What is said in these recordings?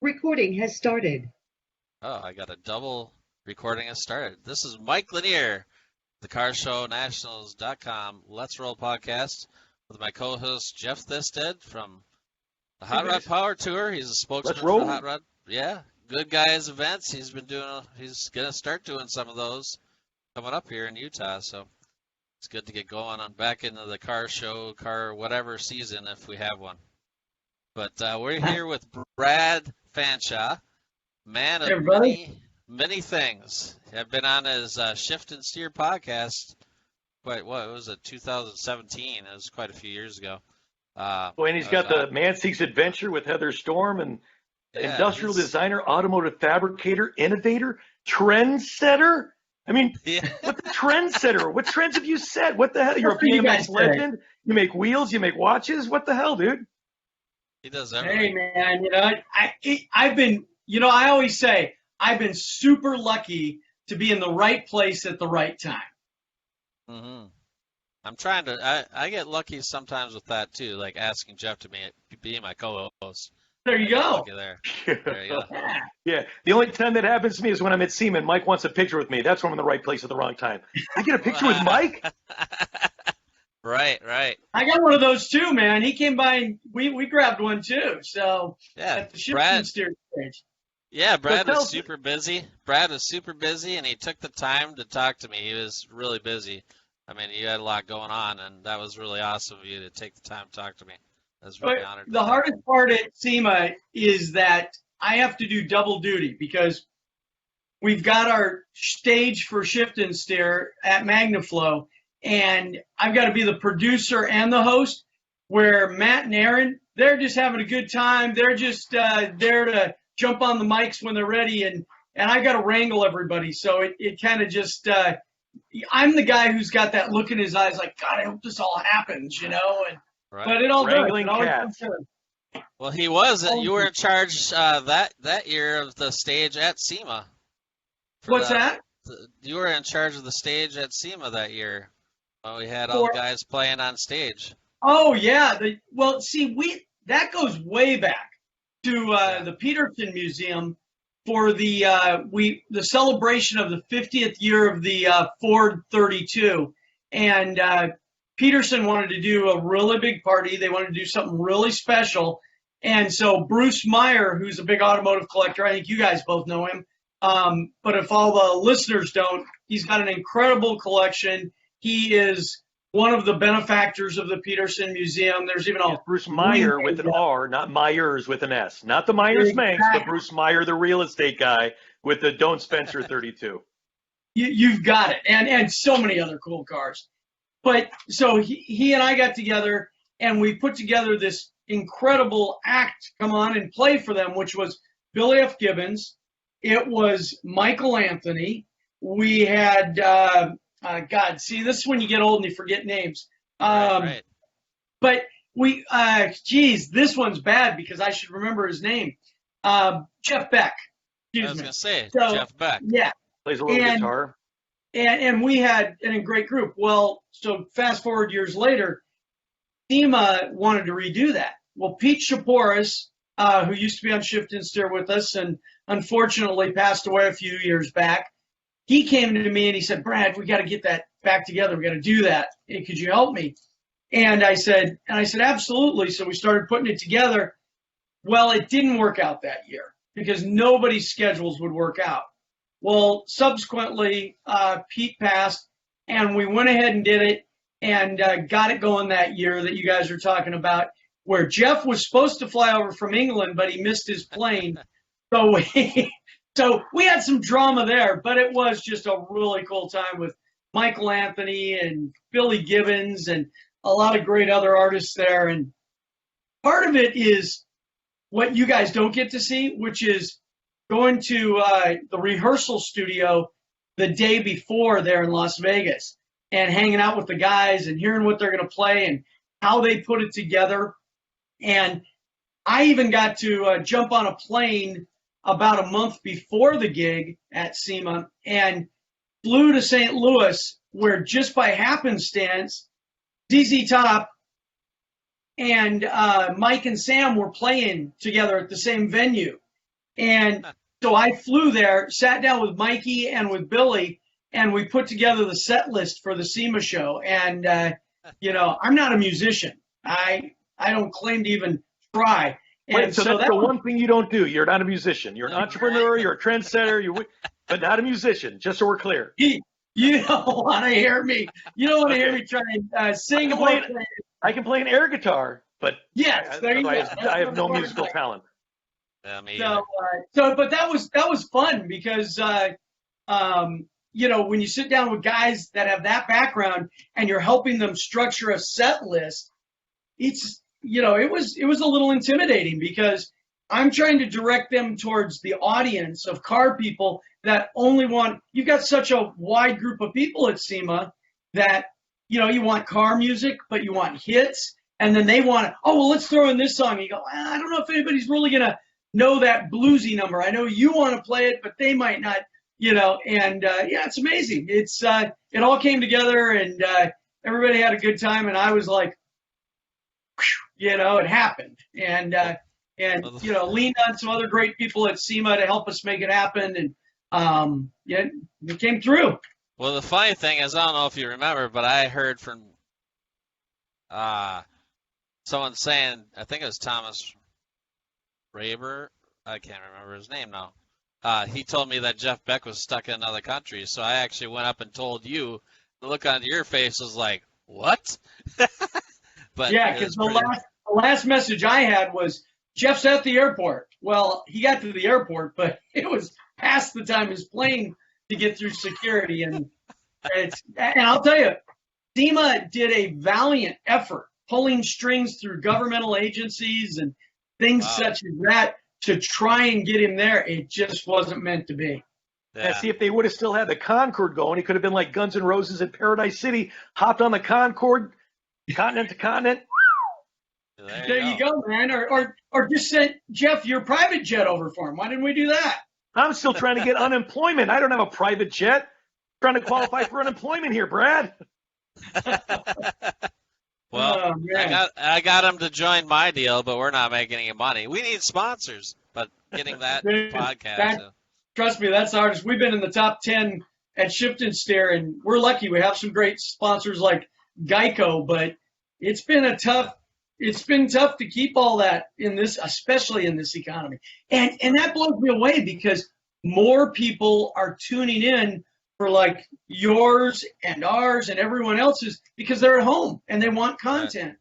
Recording has started. Oh, I got a double recording has started. This is Mike Lanier, the CarShowNationals.com Let's Roll podcast with my co-host Jeff Thisted from the Hot Rod Power Tour. He's a spokesman for the Hot Rod. Yeah, Good Guys events. He's gonna start doing some of those coming up here in Utah. So it's good to get going on back into the car show, car whatever season if we have one. But we're here with Brad Fanshaw. Man of many things. I've been on his Shift and Steer podcast. What was it? 2017. It was quite a few years ago. And he's got the Man Seeks Adventure with Heather Storm and industrial designer, automotive fabricator, innovator, trendsetter. I mean, what the trendsetter? What trends have you set? What the hell? You're a BMX legend. You make wheels. You make watches. What the hell, dude? He does everything. Hey, man. I've been. I always say I've been super lucky to be in the right place at the right time. Mm-hmm. I'm trying to. I get lucky sometimes with that too, like asking Jeff to be my co-host. There you go. There you go. Yeah. The only time that happens to me is when I'm at Seaman. Mike wants a picture with me. That's when I'm in the right place at the wrong time. I get a picture with Mike. Right. I got one of those too, man. He came by and we grabbed one too. So yeah, at the Shift and Steer stage. Yeah, Brad was super busy. And he took the time to talk to me. He was really busy. I mean, you had a lot going on, and that was really awesome of you to take the time to talk to me. I was really honored. The hardest part at SEMA is that I have to do double duty because we've got our stage for Shift and Steer at Magnaflow, and I've got to be the producer and the host, where Matt and Aaron, they're just having a good time. They're just there to jump on the mics when they're ready, and I got to wrangle everybody. So it kind of just I'm the guy who's got that look in his eyes like, God, I hope this all happens, And right. But it all Wrangling does. Well, he was. You were in charge that year of the stage at SEMA. What's that? You were in charge of the stage at SEMA that year. Well, we had all the guys playing on stage. Oh yeah. That goes way back to the Peterson Museum for the celebration of the 50th year of the Ford 32, and Peterson wanted to do a really big party. They wanted to do something really special, and so Bruce Meyer, who's a big automotive collector, I think you guys both know him, but if all the listeners don't, he's got an incredible collection. He is one of the benefactors of the Peterson Museum. There's even a Bruce Meyer with an R, not Myers with an S. Not the Myers-Manx, but Bruce Meyer, the real estate guy with the Don't Spencer 32. You've got it, and so many other cool cars. But so he and I got together, and we put together this incredible act to come on and play for them, which was Billy F. Gibbons. It was Michael Anthony. We had God, see, this is when you get old and you forget names. Right. But this one's bad because I should remember his name. Jeff Beck. I was going to say, Jeff Beck. Yeah. Plays a little guitar. And we had a great group. Well, so fast forward years later, SEMA wanted to redo that. Well, Pete Shaporis, who used to be on Shift and Steer with us and unfortunately passed away a few years back, he came to me and he said, Brad, we got to get that back together. We got to do that. Hey, could you help me? And I said, absolutely. So we started putting it together. Well, it didn't work out that year because nobody's schedules would work out. Well, subsequently, Pete passed, and we went ahead and did it and got it going that year that you guys are talking about, where Jeff was supposed to fly over from England, but he missed his plane. So we had some drama there, but it was just a really cool time with Michael Anthony and Billy Gibbons and a lot of great other artists there. And part of it is what you guys don't get to see, which is going to the rehearsal studio the day before there in Las Vegas and hanging out with the guys and hearing what they're going to play and how they put it together. And I even got to jump on a plane about a month before the gig at SEMA and flew to St. Louis, where just by happenstance, ZZ Top and Mike and Sam were playing together at the same venue. And so I flew there, sat down with Mikey and with Billy, and we put together the set list for the SEMA show. And, I'm not a musician. I don't claim to even try. And Wait, so that's the one thing you don't do. You're not a musician. You're an entrepreneur. You're a trendsetter. But not a musician, just so we're clear. You don't want to hear me. You don't want to hear me try and sing. I can play an air guitar, but yes, there you go. I have no musical talent. But that was fun because when you sit down with guys that have that background and you're helping them structure a set list, it was a little intimidating because I'm trying to direct them towards the audience of car people that only want. You've got such a wide group of people at SEMA that you want car music, but you want hits, and then they want, let's throw in this song. You go, I don't know if anybody's really gonna know that bluesy number. I know you want to play it, but they might not. It's amazing. It all came together, and everybody had a good time, and I was like, it happened, and leaned on some other great people at SEMA to help us make it happen, and it came through. Well, the funny thing is, I don't know if you remember, but I heard from someone saying, I think it was Thomas Raber, I can't remember his name now. He told me that Jeff Beck was stuck in another country, so I actually went up and told you. The look on your face was like, what? But yeah, because the last message I had was, Jeff's at the airport. Well, he got to the airport, but it was past the time his plane to get through security. And I'll tell you, SEMA did a valiant effort pulling strings through governmental agencies and things such as that to try and get him there. It just wasn't meant to be. Yeah. See, if they would have still had the Concorde going, it could have been like Guns N' Roses at Paradise City, hopped on the Concorde, continent to continent. There you go, man. Or just send Jeff your private jet over for him. Why didn't we do that? I'm still trying to get unemployment. I don't have a private jet. I'm trying to qualify for unemployment here, Brad. Well, I got him to join my deal, but we're not making any money. We need sponsors, but getting that podcast. Trust me, that's the hardest. We've been in the top 10 at Shift and Steer, and we're lucky. We have some great sponsors like Geico, but it's been tough to keep all that in this, especially in this economy. And that blows me away because more people are tuning in for like yours and ours and everyone else's because they're at home and they want content.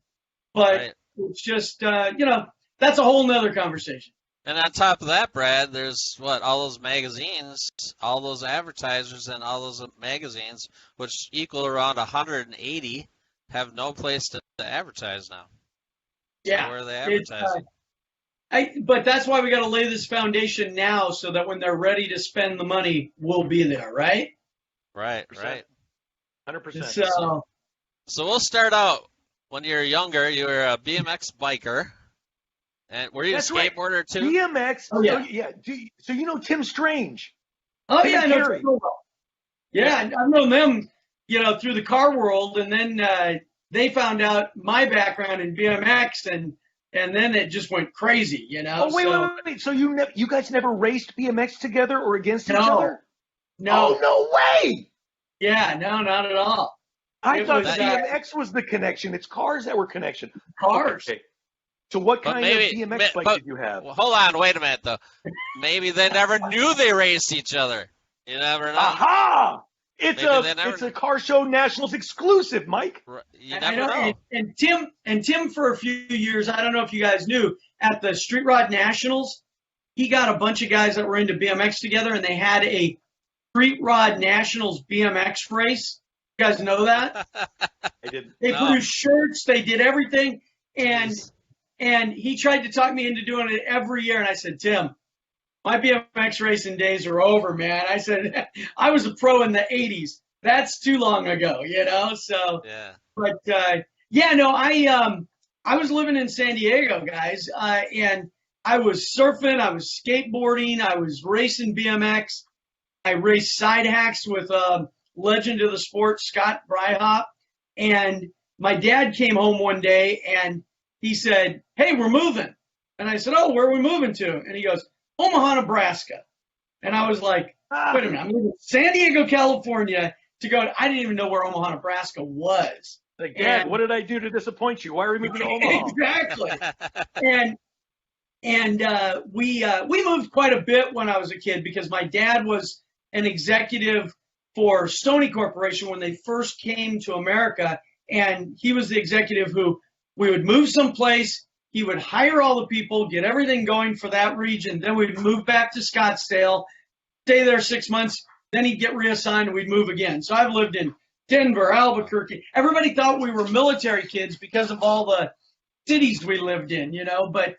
But it's just, that's a whole nother conversation. And on top of that, Brad, there's all those magazines, all those advertisers and all those magazines, which equal around 180, have no place to advertise now. Yeah. So where are they advertising? But that's why we got to lay this foundation now so that when they're ready to spend the money, we'll be there, right? Right. 100%. So we'll start out when you're younger. You were a BMX biker. And were you a skateboarder right. too? BMX? Oh, yeah. Yeah. So you know Tim Strange? Oh, yeah, I know Tim well. Yeah, I've known them, through the car world, and then they found out my background in BMX, and then it just went crazy, Oh, wait. So you guys never raced BMX together or against each other? No. Oh, no way! Yeah, no, not at all. I thought BMX was the connection. It's cars that were connection. Cars. Okay. So what kind of BMX bike did you have? Well, hold on, wait a minute, though. Maybe they never knew they raced each other. You never know. Aha! It's a car show nationals exclusive, Mike. You never know. And Tim for a few years, I don't know if you guys knew, at the Street Rod Nationals, he got a bunch of guys that were into BMX together, and they had a Street Rod Nationals BMX race. You guys know that? I didn't. They produced shirts, they did everything, and he tried to talk me into doing it every year, and I said, Tim, my BMX racing days are over, man. I said, I was a pro in the 80s. That's too long ago, So, yeah. But I was living in San Diego, guys, and I was surfing, I was skateboarding, I was racing BMX. I raced side hacks with legend of the sport, Scott Bryhop, and my dad came home one day and he said, hey, we're moving. And I said, oh, where are we moving to? And he goes, Omaha, Nebraska. And I was like, wait a minute, I'm leaving San Diego, California to go. I didn't even know where Omaha, Nebraska was. Like, Dad, what did I do to disappoint you? Why are we moving to Omaha? Exactly. And we moved quite a bit when I was a kid because my dad was an executive for Stoney Corporation when they first came to America. And he was the executive who we would move someplace. He would hire all the people, get everything going for that region. Then we'd move back to Scottsdale, stay there 6 months. Then he'd get reassigned and we'd move again. So I've lived in Denver, Albuquerque. Everybody thought we were military kids because of all the cities we lived in, you know. But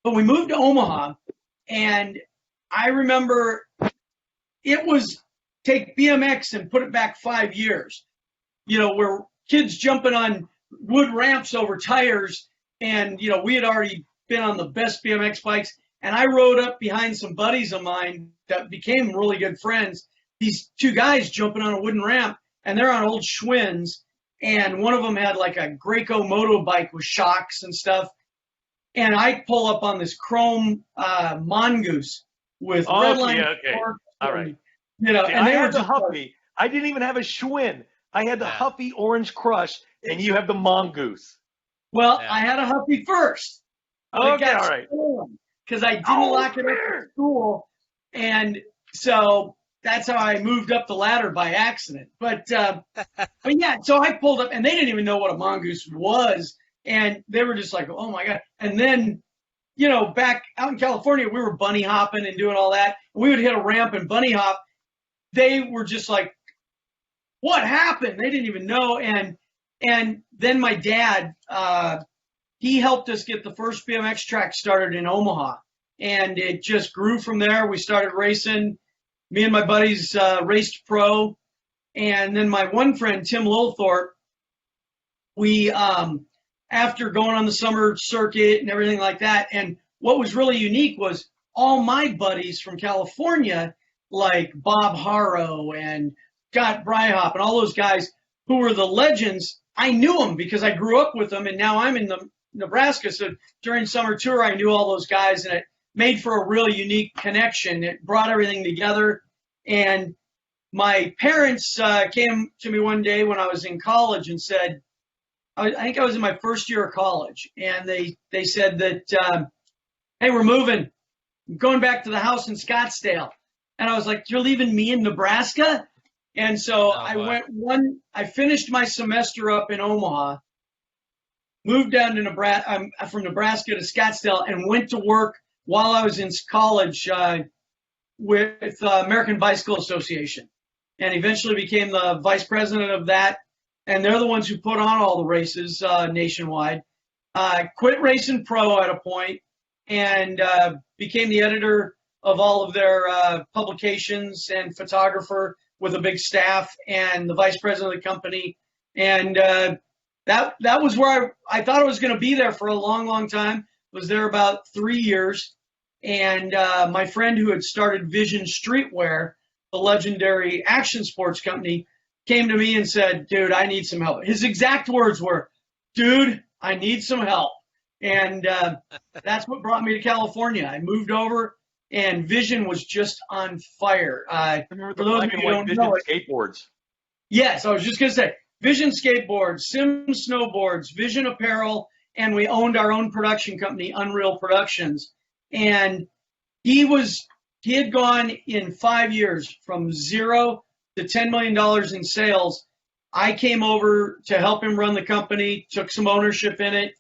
we moved to Omaha, and I remember it was take BMX and put it back 5 years, you know, where kids jumping on wood ramps over tires. And, you know, we had already been on the best BMX bikes. And I rode up behind some buddies of mine that became really good friends. These two guys jumping on a wooden ramp, and they're on old Schwinn's. And one of them had like a Graco moto bike with shocks and stuff. And I pull up on this chrome Mongoose with red line. Okay. All right. You know, See, and they I were had the just Huffy. I didn't even have a Schwinn. I had the Huffy Orange Crush, and you have the Mongoose. Well, I had a Huffy first. Okay, all right. Because I didn't lock it up at school, and so that's how I moved up the ladder by accident. But yeah, so I pulled up, and they didn't even know what a mongoose was, and they were just like, "Oh my god!" And then, you know, back out in California, we were bunny hopping and doing all that. We would hit a ramp and bunny hop. They were just like, "What happened?" They didn't even know, and then my dad, he helped us get the first BMX track started in Omaha, and it just grew from there. We started racing. Me and my buddies raced pro, and then my one friend, Tim Lilthorpe, we, after going on the summer circuit and everything like that, and what was really unique was all my buddies from California, like Bob Haro and Scott Bryhop and all those guys who were the legends, I knew them because I grew up with them, and now I'm in Nebraska. So during summer tour, I knew all those guys, and it made for a really unique connection. It brought everything together. And my parents came to me one day when I was in college and said, I think I was in my first year of college, and they said that, hey, we're moving, I'm going back to the house in Scottsdale. And I was like, you're leaving me in Nebraska? And so I finished my semester up in Omaha, moved down to Nebraska, from Nebraska to Scottsdale, and went to work while I was in college with American Bicycle Association, and eventually became the vice president of that. And they're the ones who put on all the races nationwide. Quit racing pro at a point, and became the editor of all of their publications and photographer with a big staff, and the vice president of the company. And that was where I thought I was going to be there for a long, long time. Was there about 3 years. And my friend who had started Vision Streetwear, the legendary action sports company, came to me and said, dude, I need some help. His exact words were, dude, I need some help. And that's what brought me to California. I moved over, and Vision was just on fire. For those of you who don't know, skateboards. Yes, I was just going to say, Vision skateboards, Sim snowboards, Vision apparel, and we owned our own production company, Unreal Productions. And he had gone in 5 years from $0 to $10 million in sales. I came over to help him run the company, took some ownership in it,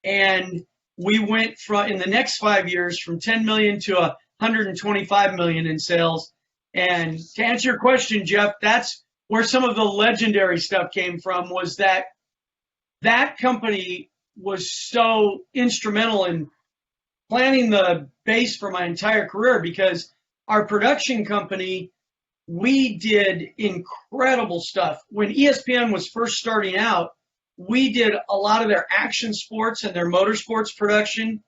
and we went in the next 5 years from 10 million to 125 million in sales. And to answer your question, Jeff, that's where some of the legendary stuff came from, was that company was so instrumental in planning the base for my entire career, because our production company, we did incredible stuff. When ESPN was first starting out, we did a lot of their action sports and their motorsports production.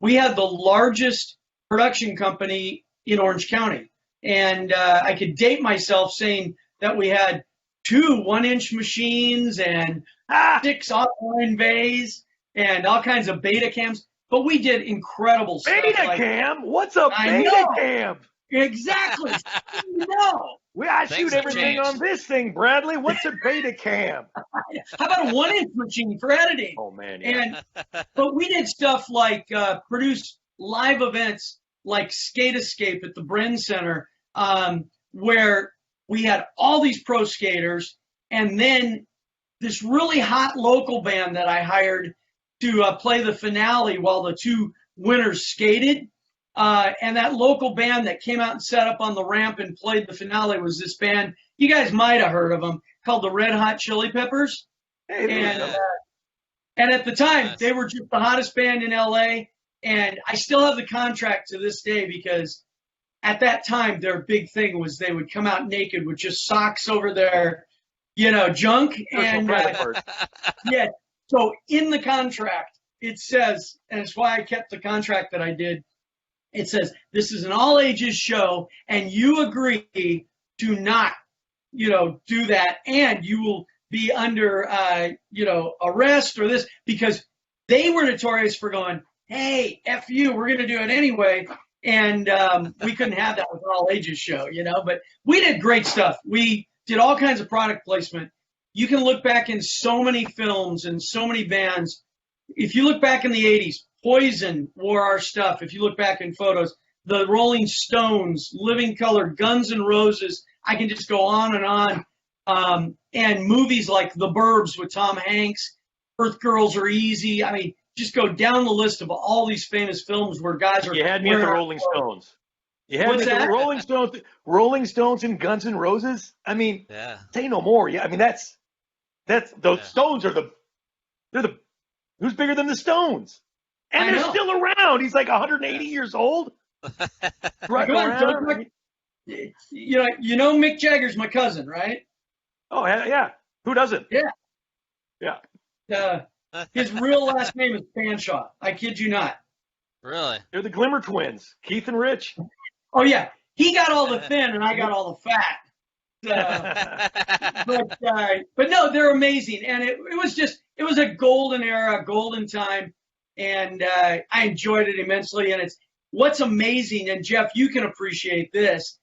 We had the largest production company in Orange County. And I could date myself saying that we had 2 1-inch machines and 6 offline bays and all kinds of beta cams. but we did incredible stuff. Betacam? What's a Betacam? Exactly. No. I shoot everything on this thing, Bradley. What's a Betacam? How about a 1-inch machine for editing? Oh, man. Yeah. But we did stuff like produce live events like Skate Escape at the Bren Center, where we had all these pro skaters, and then this really hot local band that I hired to play the finale while the two winners skated. And that local band that came out and set up on the ramp and played the finale was this band. You guys might have heard of them, called the Red Hot Chili Peppers. And at the time, they were just the hottest band in LA. And I still have the contract to this day because at that time, their big thing was they would come out naked with just socks over their, junk. And yeah, so in the contract, it says, and it's why I kept the contract that I did. It says, this is an all ages show and you agree to not, do that. And you will be under, arrest or this, because they were notorious for going, hey, F you, we're going to do it anyway. And we couldn't have that with an all ages show, but we did great stuff. We did all kinds of product placement. You can look back in so many films and so many bands. If you look back in the 80s, Poison wore our stuff. If you look back in photos, the Rolling Stones, Living Color, Guns N' Roses, I can just go on and on. And movies like The Burbs with Tom Hanks, Earth Girls Are Easy. I mean, just go down the list of all these famous films where guys are. You had me at the Rolling Stones. You had me at the Rolling Stones. Rolling Stones and Guns N' Roses. I mean, say no more. Yeah, I mean that's those Stones are they're who's bigger than the Stones? And they're still around. He's like 180 years old. Right around. Mick Jagger's my cousin, right? Oh, yeah. Who doesn't? Yeah. His real last name is Fanshaw. I kid you not. Really? They're the Glimmer twins, Keith and Rich. Oh, yeah. He got all the thin and I got all the fat. But no, they're amazing. And it was a golden era, a golden time. And I enjoyed it immensely. And it's what's amazing. And Jeff, you can appreciate this.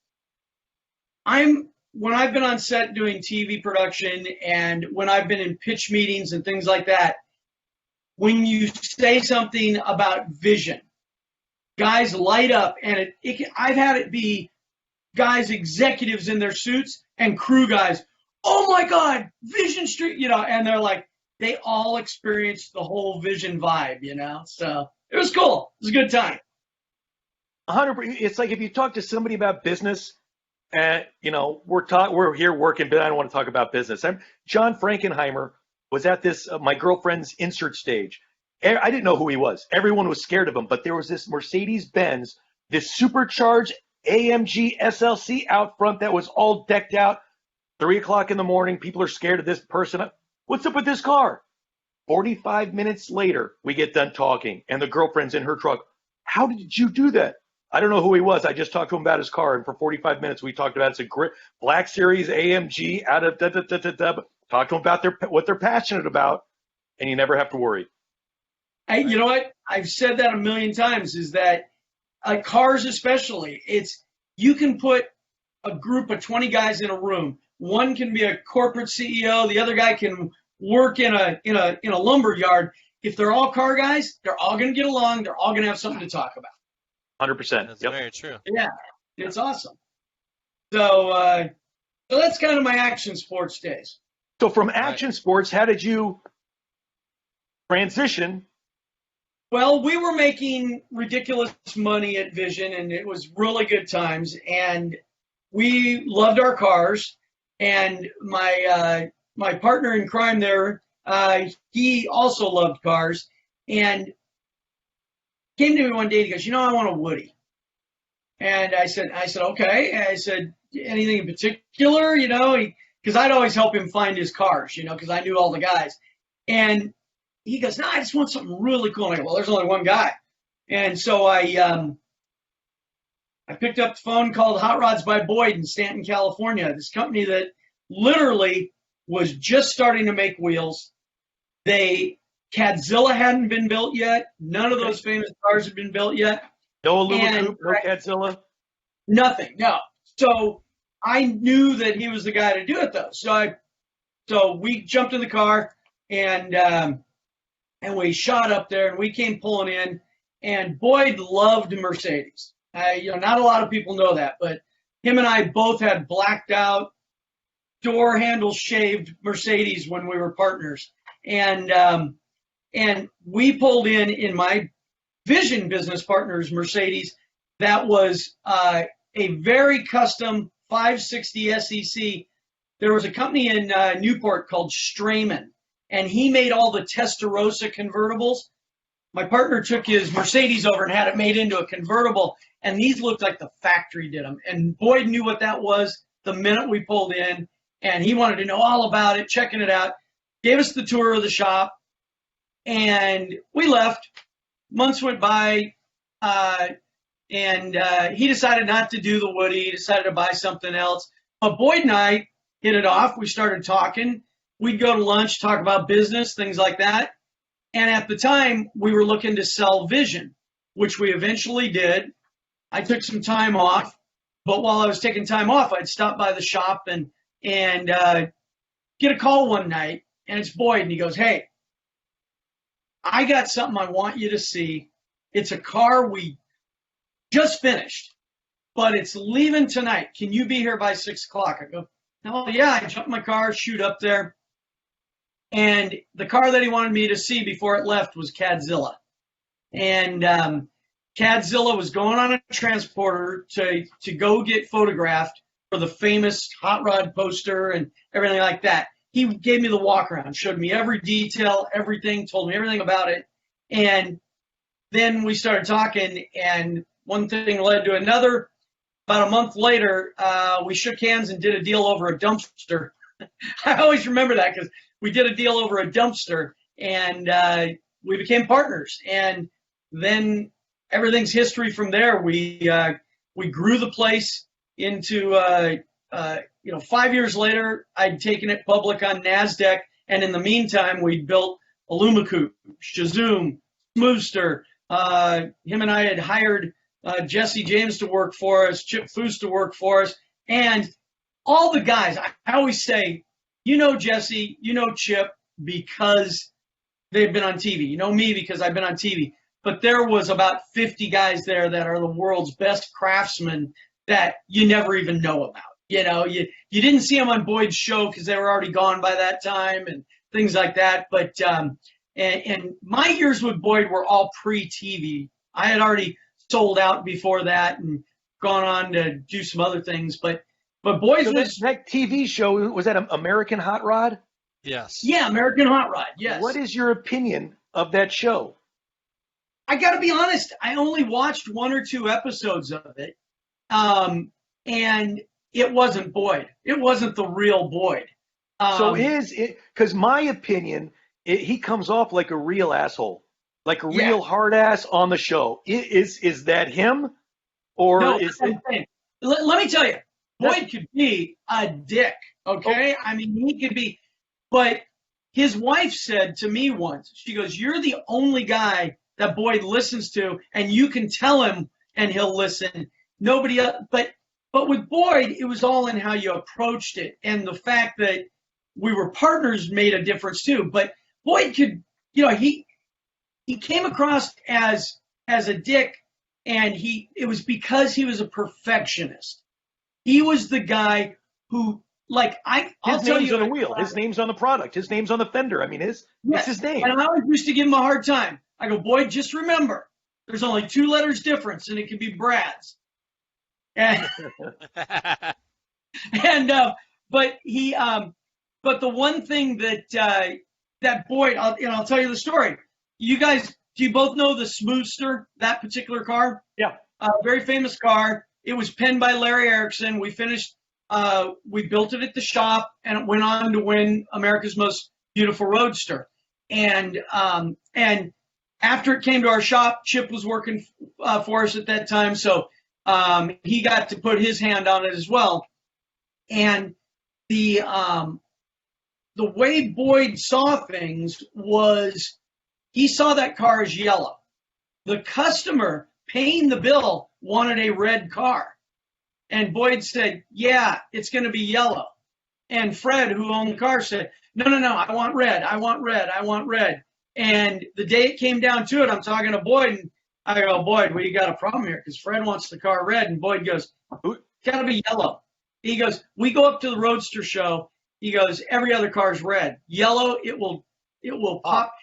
When I've been on set doing TV production and when I've been in pitch meetings and things like that, when you say something about vision, guys light up. And I've had it be guys, executives in their suits and crew guys. Oh my God, Vision Street, and they're like, they all experienced the whole Vision vibe, So it was cool. It was a good time. 100%. It's like if you talk to somebody about business, we're here working, but I don't want to talk about business. John Frankenheimer was at this my girlfriend's insert stage. I didn't know who he was. Everyone was scared of him, but there was this Mercedes-Benz, this supercharged AMG SLC out front that was all decked out. 3 o'clock in the morning, people are scared of this person. What's up with this car? 45 minutes later, we get done talking, and the girlfriend's in her truck. How did you do that? I don't know who he was. I just talked to him about his car, and for 45 minutes, we talked about it's a great Black Series AMG out of talk to them about what they're passionate about, and you never have to worry. You know what? I've said that a million times, is that cars especially, you can put a group of 20 guys in a room. One can be a corporate CEO. The other guy can work in a lumber yard. If they're all car guys, they're all going to get along. They're all going to have something to talk about. 100%. That's very true. Yeah, it's awesome. So that's kind of my action sports days. So from action sports, how did you transition? Well, we were making ridiculous money at Vision, and it was really good times. And we loved our cars. And my partner in crime there, he also loved cars, and came to me one day. He goes, I want a Woody. And I said, okay. And I said, anything in particular, because I'd always help him find his cars, because I knew all the guys. And he goes, no, I just want something really cool. And I go, well, there's only one guy. And so I picked up the phone, called Hot Rods by Boyd in Stanton, California, this company that literally was just starting to make wheels. They Cadzilla hadn't been built yet. None of those famous cars had been built yet. No Illuma Coupe, no Cadzilla. Nothing, no. So I knew that he was the guy to do it, though. So we jumped in the car and we shot up there, and we came pulling in. And Boyd loved Mercedes. Not a lot of people know that, but him and I both had blacked out, door handle shaved Mercedes when we were partners. And we pulled in my Vision business partner's Mercedes that was a very custom 560 SEC. There was a company in Newport called Strayman, and he made all the Testarossa convertibles. My partner took his Mercedes over and had it made into a convertible, and these looked like the factory did them. And Boyd knew what that was the minute we pulled in, and he wanted to know all about it, checking it out, gave us the tour of the shop, and we left. Months went by, and he decided not to do the Woody. He decided to buy something else. But Boyd and I hit it off. We started talking. We'd go to lunch, talk about business, things like that. And at the time, we were looking to sell Vision, which we eventually did. I took some time off, but while I was taking time off, I'd stop by the shop and get a call one night, and it's Boyd, and he goes, "Hey, I got something I want you to see. It's a car we just finished, but it's leaving tonight. Can you be here by 6 o'clock?" I go, "Oh, yeah." I jump in my car, shoot up there. And the car that he wanted me to see before it left was Cadzilla. And Cadzilla was going on a transporter to go get photographed for the famous hot rod poster and everything like that. He gave me the walk around, showed me every detail, everything, told me everything about it. And then we started talking, and one thing led to another. About a month later, we shook hands and did a deal over a dumpster. I always remember that because we did a deal over a dumpster, and we became partners. And then everything's history from there. We grew the place into 5 years later, I'd taken it public on NASDAQ, and in the meantime, we'd built a Illuma Coupe, Shazoom, Smoothster. Him and I had hired Jesse James to work for us, Chip Foose to work for us, and all the guys. I always say, you know Jesse, you know Chip, because they've been on TV. You know me because I've been on TV. But there was about 50 guys there that are the world's best craftsmen that you never even know about. You didn't see them on Boyd's show because they were already gone by that time and things like that. But and my years with Boyd were all pre-TV. I had already sold out before that and gone on to do some other things. But Boyd's was that TV show. Was that American Hot Rod? Yes. Yeah, American Hot Rod. Yes. What is your opinion of that show? I got to be honest. I only watched 1 or 2 episodes of it, and it wasn't Boyd. It wasn't the real Boyd. So is it? Because my opinion, he comes off like a real asshole, like a real hard ass on the show. Is that him, or no, is it? Let me tell you, Boyd could be a dick. Okay, I mean he could be, but his wife said to me once, she goes, "You're the only guy that Boyd listens to, and you can tell him, and he'll listen. Nobody else." But with Boyd, it was all in how you approached it, and the fact that we were partners made a difference too. But Boyd could, he came across as a dick, and it was because he was a perfectionist. He was the guy who, His name's on the wheel. His name's on the product. His name's on the fender. I mean, it's his name. And I always used to give him a hard time. I go, "Boyd, just remember, there's only 2 letters difference, and it can be Brad's." And, but the one thing that Boyd, I'll tell you the story. You guys, do you both know the Smoothster, that particular car? Yeah. Very famous car. It was penned by Larry Erickson. We finished, we built it at the shop, and it went on to win America's Most Beautiful Roadster. And after it came to our shop, Chip was working for us at that time, so he got to put his hand on it as well. And the way Boyd saw things was He saw that car as yellow. The customer paying the bill wanted a red car. And Boyd said, yeah, it's going to be yellow. And Fred, who owned the car, said, no, I want red. I want red. I want red. And the day it came down to it, I'm talking to Boyd, and I go, Boyd, we got a problem here because Fred wants the car red. And Boyd goes, it's got to be yellow. He goes, we go up to the Roadster show. He goes, every other car's red. Yellow, it will pop.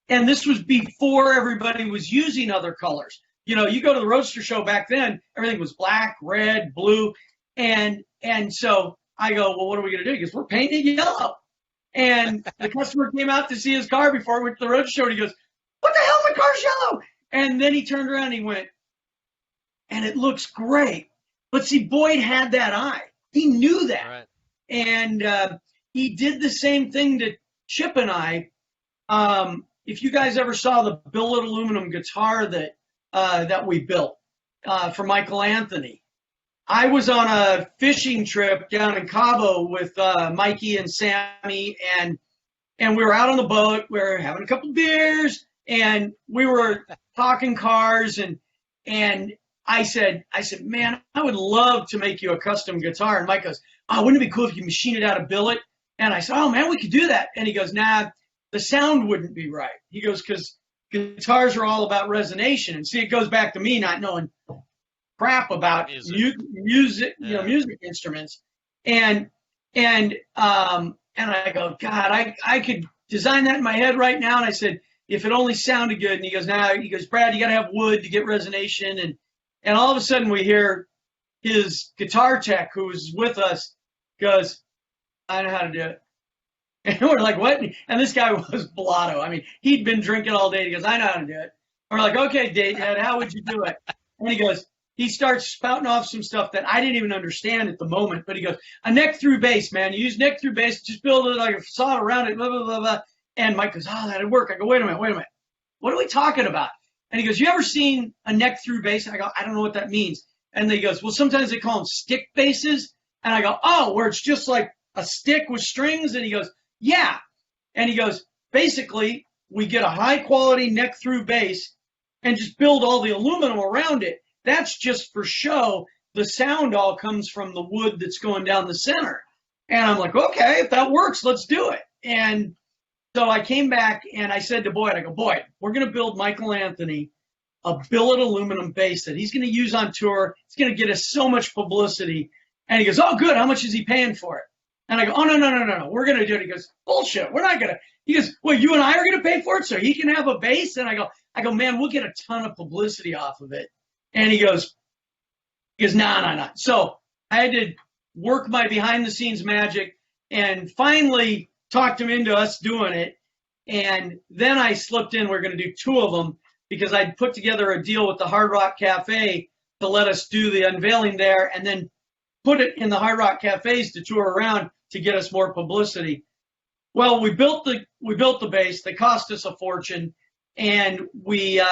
And this was before everybody was using other colors. You know, you go to the Roadster show back then, everything was black, red, blue. And so I go, well, what are we going to do? He goes, we're painting it yellow. And the customer came out to see his car before he went to the Roadster show. And he goes, what the hell? My car's yellow. And then he turned around and he went, and it looks great. But see, Boyd had that eye. He knew that. Right. And he did the same thing to Chip and I. If you guys ever saw the billet aluminum guitar that we built for Michael Anthony, I was on a fishing trip down in Cabo with Mikey and Sammy, and we were out on the boat. We were having a couple beers, and we were talking cars, and I said, man, I would love to make you a custom guitar. And Mike goes, oh, wouldn't it be cool if you machine it out of billet? And I said, oh man, we could do that. And he goes, nah, the sound wouldn't be right. He goes, because guitars are all about resonation. And see, it goes back to me not knowing crap about music, music instruments. And I go, God, I could design that in my head right now. And I said, if it only sounded good. And he goes, Brad, you got to have wood to get resonation. And all of a sudden we hear his guitar tech who was with us goes, I know how to do it. And we're like, what? And this guy was blotto. I mean, he'd been drinking all day. He goes, I know how to do it. And we're like, okay, Dad, how would you do it? And he starts spouting off some stuff that I didn't even understand at the moment. But he goes, a neck through bass, man. You use neck through bass, just build it like a facade around it, blah, blah, blah, blah. And Mike goes, oh, that'd work. I go, wait a minute. What are we talking about? And he goes, you ever seen a neck through bass? And I go, I don't know what that means. And then he goes, well, sometimes they call them stick basses. And I go, oh, where it's just like a stick with strings. And he goes, yeah. And he goes, basically, we get a high quality neck through bass and just build all the aluminum around it. That's just for show. The sound all comes from the wood that's going down the center. And I'm like, okay, if that works, let's do it. And so I came back and I said to Boyd, Boyd, we're going to build Michael Anthony a billet aluminum bass that he's going to use on tour. It's going to get us so much publicity. And he goes, oh, good. How much is he paying for it? And I go, oh, no. We're going to do it. He goes, bullshit. We're not going to. He goes, well, you and I are going to pay for it so he can have a bass? And I go, man, we'll get a ton of publicity off of it. And he goes, nah. So I had to work my behind the scenes magic and finally talked him into us doing it. And then I slipped in, we're going to do two of them because I'd put together a deal with the Hard Rock Cafe to let us do the unveiling there and then put it in the Hard Rock Cafes to tour around to get us more publicity. Well, we built the bass. They cost us a fortune, and we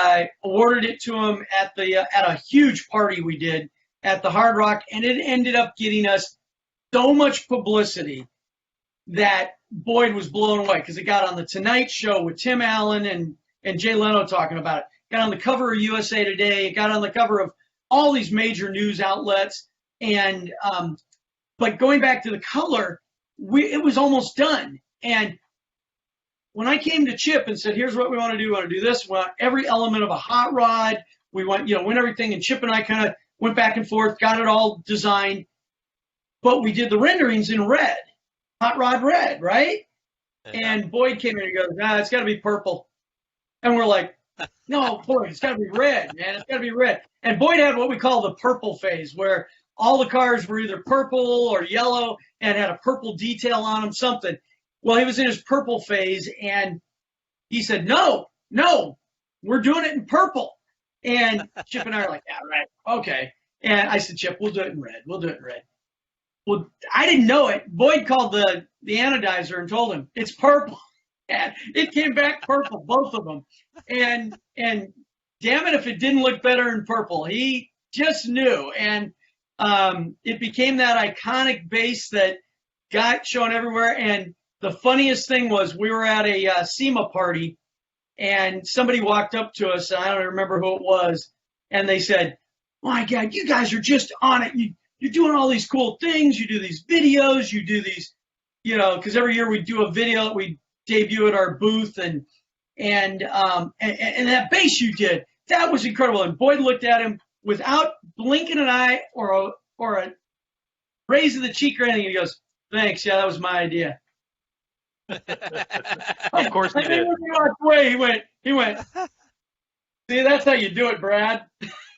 awarded it to him at a huge party we did at the Hard Rock, and it ended up getting us so much publicity that Boyd was blown away because it got on the Tonight Show with Tim Allen and Jay Leno talking about it. Got on the cover of USA Today. It got on the cover of all these major news outlets. And but going back to the color, it was almost done. And when I came to Chip and said, here's what we want to do. We want to do this. We want every element of a hot rod. We want, win everything. And Chip and I kind of went back and forth, got it all designed. But we did the renderings in red, hot rod red, right? Yeah. And Boyd came in and goes, it's got to be purple. And we're like, no, Boyd, it's got to be red, man. It's got to be red. And Boyd had what we call the purple phase, where all the cars were either purple or yellow and had a purple detail on them, something. Well, he was in his purple phase, and he said, no, we're doing it in purple. And Chip and I are like, yeah, right, okay. And I said, Chip, we'll do it in red. Well, I didn't know it. Boyd called the anodizer and told him, it's purple. And it came back purple, both of them. And damn it if it didn't look better in purple. He just knew. And it became that iconic bass that got shown everywhere. And the funniest thing was we were at a SEMA party, and somebody walked up to us. I don't remember who it was, and they said, "My God, you guys are just on it. You're doing all these cool things. You do these videos. You do these, because every year we do a video that we debut at our booth, and that bass you did, that was incredible." And Boyd looked at him without blinking an eye or a raise of the cheek or anything. He goes, "Thanks. Yeah, that was my idea." Of course he And did. then when he walked away, he went, "See, that's how you do it, Brad."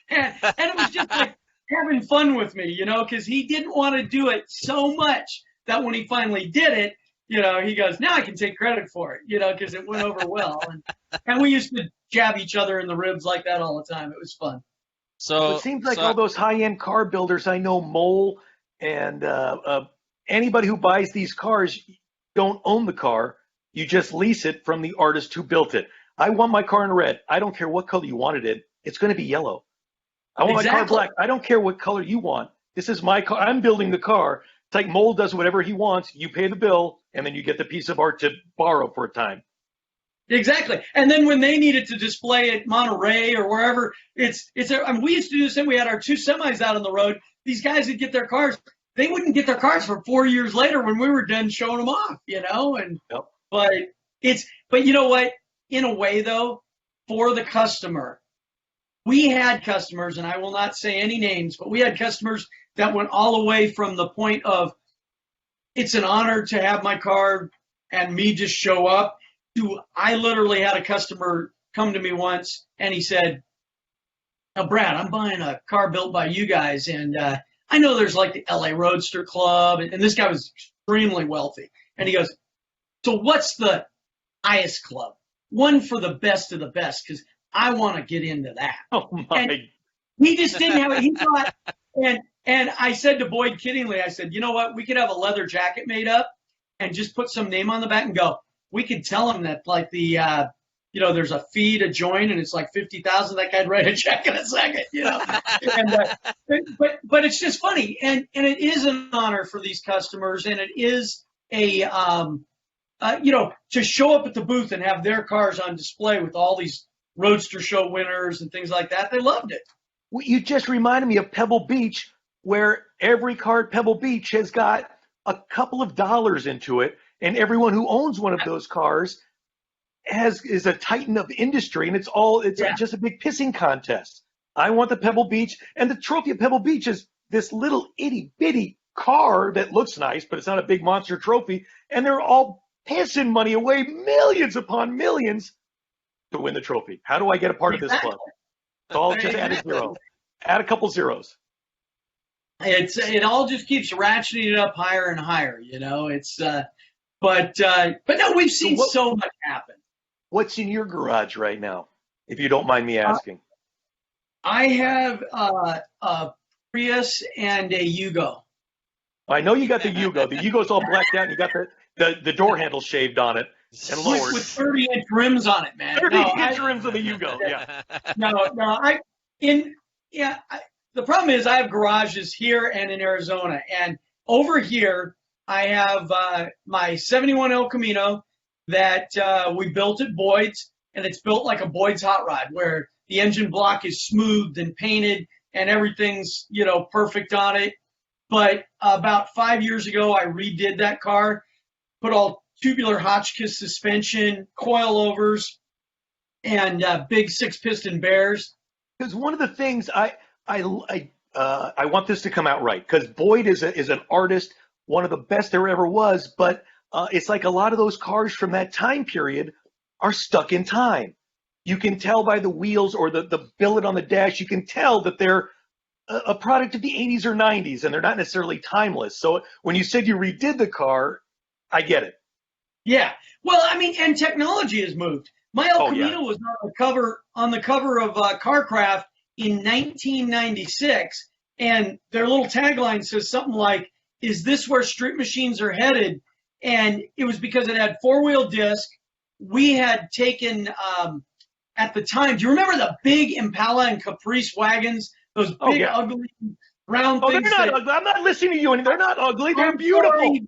and it was just like having fun with me, because he didn't want to do it so much that when he finally did it, he goes, "Now I can take credit for it," because it went over well. And we used to jab each other in the ribs like that all the time. It was fun. So it seems like all those high-end car builders I know, Mole, and anybody who buys these cars don't own the car. You just lease it from the artist who built it. I want my car in red. I don't care what color you want it in. It's going to be yellow. I want my car black. I don't care what color you want. This is my car. I'm building the car. It's like Mole does whatever he wants. You pay the bill, and then you get the piece of art to borrow for a time. Exactly. And then when they needed to display at Monterey or wherever, we used to do this thing. We had our 2 semis out on the road. These guys would get their cars. They wouldn't get their cars for 4 years later when we were done showing them off, And Yep. but you know what? In a way, though, for the customer, we had customers, and I will not say any names, but we had customers that went all the way from the point of it's an honor to have my car and me just show up to I literally had a customer come to me once and he said, "Now, Brad, I'm buying a car built by you guys, and I know there's like the LA Roadster Club," and this guy was extremely wealthy. And he goes, "So what's the highest club? One for the best of the best, because I want to get into that." Oh, my. And he just didn't have it. He thought, and I said to Boyd kiddingly, I said, "You know what? We could have a leather jacket made up and just put some name on the back and go, we could tell him that like the, there's a fee to join and it's like 50,000. That guy'd write a check in a second, And, but it's just funny. And it is an honor for these customers, and it is to show up at the booth and have their cars on display with all these Roadster Show winners and things like that. They loved it. Well, you just reminded me of Pebble Beach, where every car at Pebble Beach has got a couple of dollars into it, and everyone who owns one of those cars is a titan of industry, and it's just a big pissing contest. I want the Pebble Beach, and the trophy of Pebble Beach is this little itty bitty car that looks nice, but it's not a big monster trophy, and they're all pissing money away, millions upon millions, to win the trophy. How do I get a part of this club? It's all just add a zero. Add a couple zeros. It all just keeps ratcheting it up higher and higher, but no, we've seen so much happen. What's in your garage right now, if you don't mind me asking? I have a Prius and a Yugo. I know you got the Yugo. The Yugo's all blacked out, and you got the door handle shaved on it and lowered. With 30-inch rims on it, man. 30-inch rims on the Yugo, yeah. The problem is I have garages here and in Arizona. And over here, I have my 71 El Camino that we built at Boyd's, and it's built like a Boyd's hot rod, where the engine block is smoothed and painted and everything's, perfect on it. But about 5 years ago, I redid that car, put all tubular Hotchkiss suspension, coilovers, and big 6-piston bears. Because one of the things I want this to come out right, because Boyd is an artist, one of the best there ever was, but it's like a lot of those cars from that time period are stuck in time. You can tell by the wheels or the billet on the dash, you can tell that they're a product of the 80s or 90s, and they're not necessarily timeless. So when you said you redid the car, I get it. Yeah. Well, and technology has moved. My El Camino was on the cover of CarCraft in 1996, and their little tagline says something like, "Is this where street machines are headed?" And it was because it had 4-wheel disc. We had taken, at the time, do you remember the big Impala and Caprice wagons? Those big, ugly, round things. They're not ugly. I'm not listening to you. They're not ugly. They're beautiful. Sorry.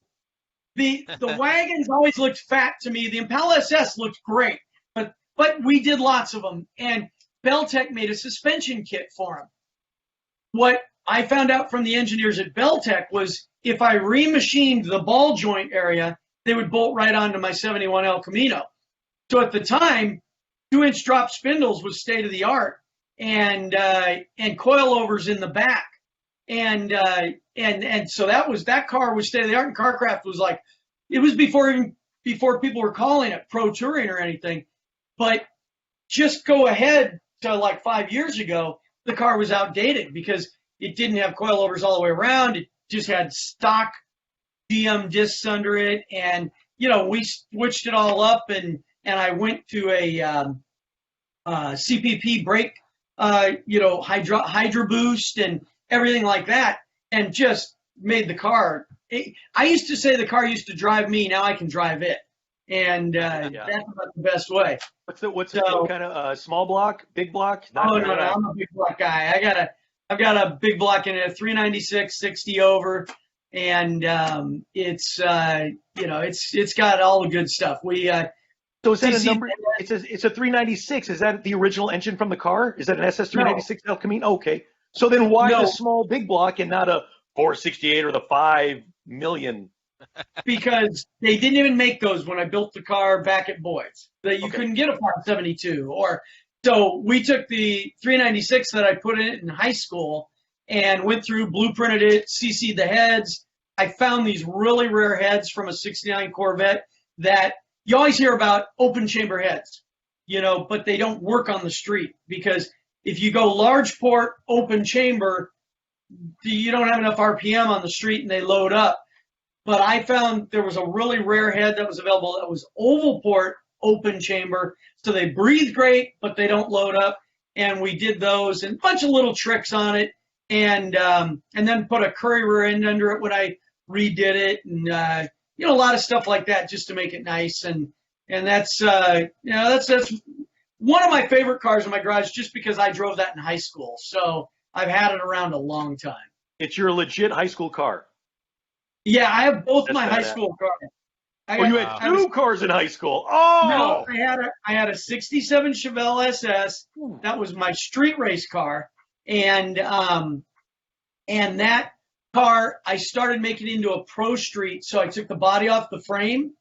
The wagons always looked fat to me. The Impala SS looked great. But but we did lots of them. And Beltec made a suspension kit for them. What I found out from the engineers at Beltec was if I remachined the ball joint area, they would bolt right onto my 71 El Camino. So at the time, 2-inch drop spindles was state of the art, and coilovers in the back, and so that car was state of the art. And Carcraft was like, it was before people were calling it pro touring or anything. But just go ahead to like 5 years ago, the car was outdated because it didn't have coilovers all the way around. It just had stock GM discs under it, and we switched it all up, and I went to a CPP brake, Hydro Boost and everything like that, and just made the car. I used to say the car used to drive me. Now I can drive it, and that's about the best way. What kind of small block, big block? No, I'm a big block guy. I've got a big block in a 396 60 over, and it's got all the good stuff. So is that a number? It's a 396. Is that the original engine from the car? Is that an SS 396 El Camino? Okay. So then why the small big block and not a 468 or the 5 million? Because they didn't even make those when I built the car back at Boyd's. That you couldn't get a 572. So we took the 396 that I put in high school and went through, blueprinted it, CC'd the heads. I found these really rare heads from a 69 Corvette that you always hear about open chamber heads, but they don't work on the street because if you go large port, open chamber, you don't have enough RPM on the street and they load up. But I found there was a really rare head that was available that was oval port, open chamber. So they breathe great, but they don't load up. And we did those and a bunch of little tricks on it. And then put a Curry rear end under it when I redid it. And, a lot of stuff like that just to make it nice. And that's, that's one of my favorite cars in my garage just because I drove that in high school. So I've had it around a long time. It's your legit high school car. Yeah, I have both my high school cars. You had two cars in high school. Oh! No, I had a 67 Chevelle SS. That was my street race car. And that car, I started making into a pro street. So I took the body off the frame,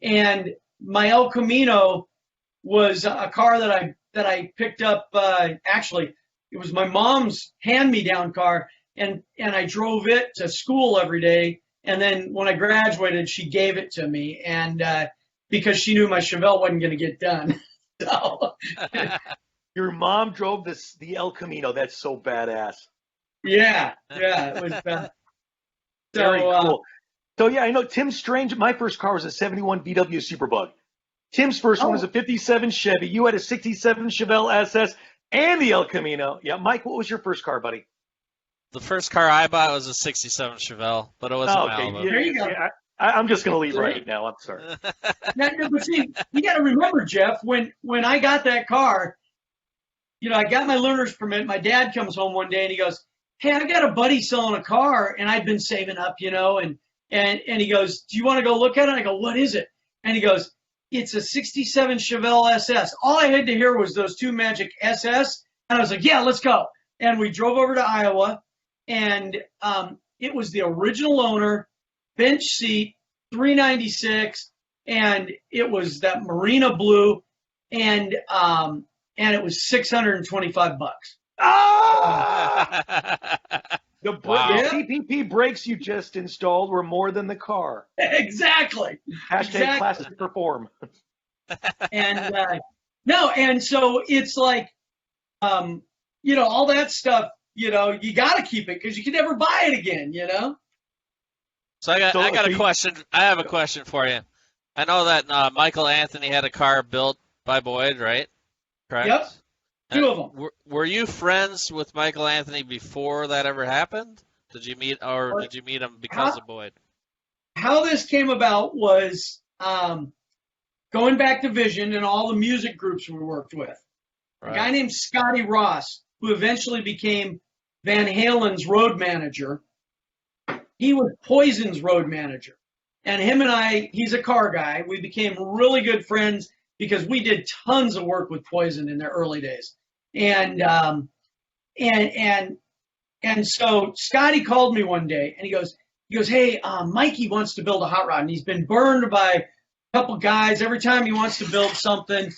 and my El Camino was a car that I picked up. Actually, it was my mom's hand-me-down car, and I drove it to school every day. And then when I graduated, she gave it to me, and because she knew my Chevelle wasn't going to get done. So your mom drove the El Camino. That's so badass. Yeah, it was. Very cool. So yeah, I know Tim Strange. My first car was a 71 VW Superbug. Tim's first one was a 57 Chevy. You had a 67 Chevelle SS and the El Camino. Yeah, Mike, what was your first car, buddy? The first car I bought was a 67 Chevelle, but it wasn't Malibu. There you go. Yeah, I'm just going to leave right now. I'm sorry. But see, you got to remember, Jeff, when I got that car, I got my learner's permit. My dad comes home one day and he goes, "Hey, I got a buddy selling a car," and I'd been saving up, and he goes, "Do you want to go look at it?" I go, "What is it?" And he goes, "It's a 67 Chevelle SS." All I had to hear was those two magic SS, and I was like, "Yeah, let's go." And we drove over to Iowa, and it was the original owner, bench seat, 396, and it was that Marina blue, and it was $625. Oh! The CPP brakes you just installed were more than the car. Exactly. Hashtag classic perform. And and so it's like, all that stuff. You got to keep it because you can never buy it again. So I got a question. I have a question for you. I know that Michael Anthony had a car built by Boyd, right? Correct. Yep. Two of them. Were you friends with Michael Anthony before that ever happened? Did you meet him because of Boyd? How this came about was going back to Vision and all the music groups we worked with. Right. A guy named Scotty Ross, who eventually became Van Halen's road manager. He was Poison's road manager. And him and I, he's a car guy. We became really good friends. because we did tons of work with Poison in their early days. And so Scotty called me one day and he goes, hey, Mikey wants to build a hot rod, and he's been burned by a couple guys. Every time he wants to build something,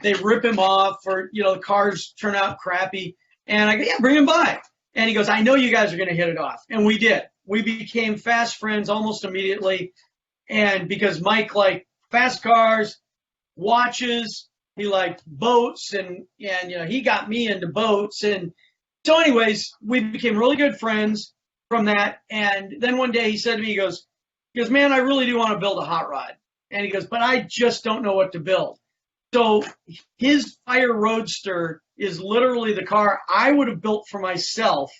they rip him off, or, the cars turn out crappy. And I go, yeah, bring him by. And he goes, I know you guys are going to hit it off. And we did. We became fast friends almost immediately. And because Mike liked fast cars, watches, he liked boats, and he got me into boats. And so anyways, we became really good friends from that. And then one day he said to me, he goes, man, I really do want to build a hot rod. And he goes, but I just don't know what to build. So his Fire Roadster is literally the car I would have built for myself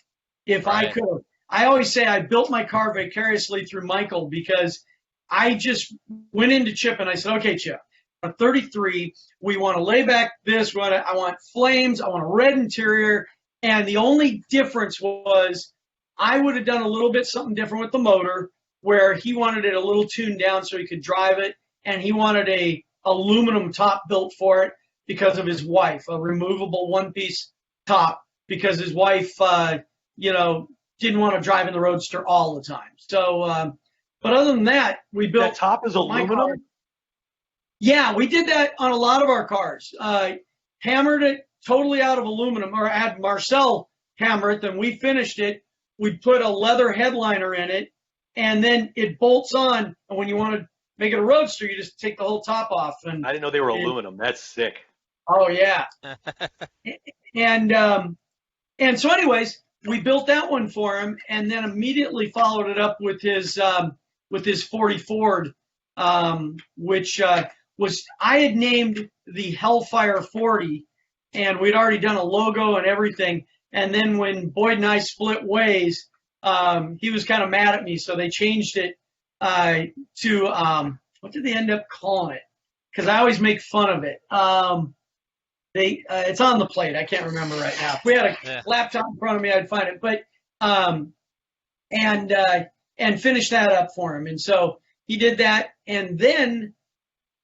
if I could have. I always say I built my car vicariously through Michael, because I just went into Chip and I said, okay, Chip, I'm 33. We want to lay back this. I want flames. I want a red interior. And the only difference was I would have done a little bit something different with the motor, where he wanted it a little tuned down so he could drive it. And he wanted a aluminum top built for it because of his wife, a removable one-piece top, because his wife, didn't want to drive in the Roadster all the time. So, but other than that, we built. That top is aluminum? Yeah, we did that on a lot of our cars. Hammered it totally out of aluminum, or had Marcel hammer it, then we finished it. We put a leather headliner in it, and then it bolts on. And when you want to make it a Roadster, you just take the whole top off. And I didn't know they were aluminum. That's sick. Oh yeah. And so anyways, we built that one for him, and then immediately followed it up with his 40 Ford, which was, I had named the Hellfire 40, and we'd already done a logo and everything. And then when Boyd and I split ways, he was kind of mad at me, so they changed it to what did they end up calling it? Because I always make fun of it. It's on the plate. I can't remember right now. If we had a laptop in front of me, I'd find it. But and finish that up for him. And so he did that. And then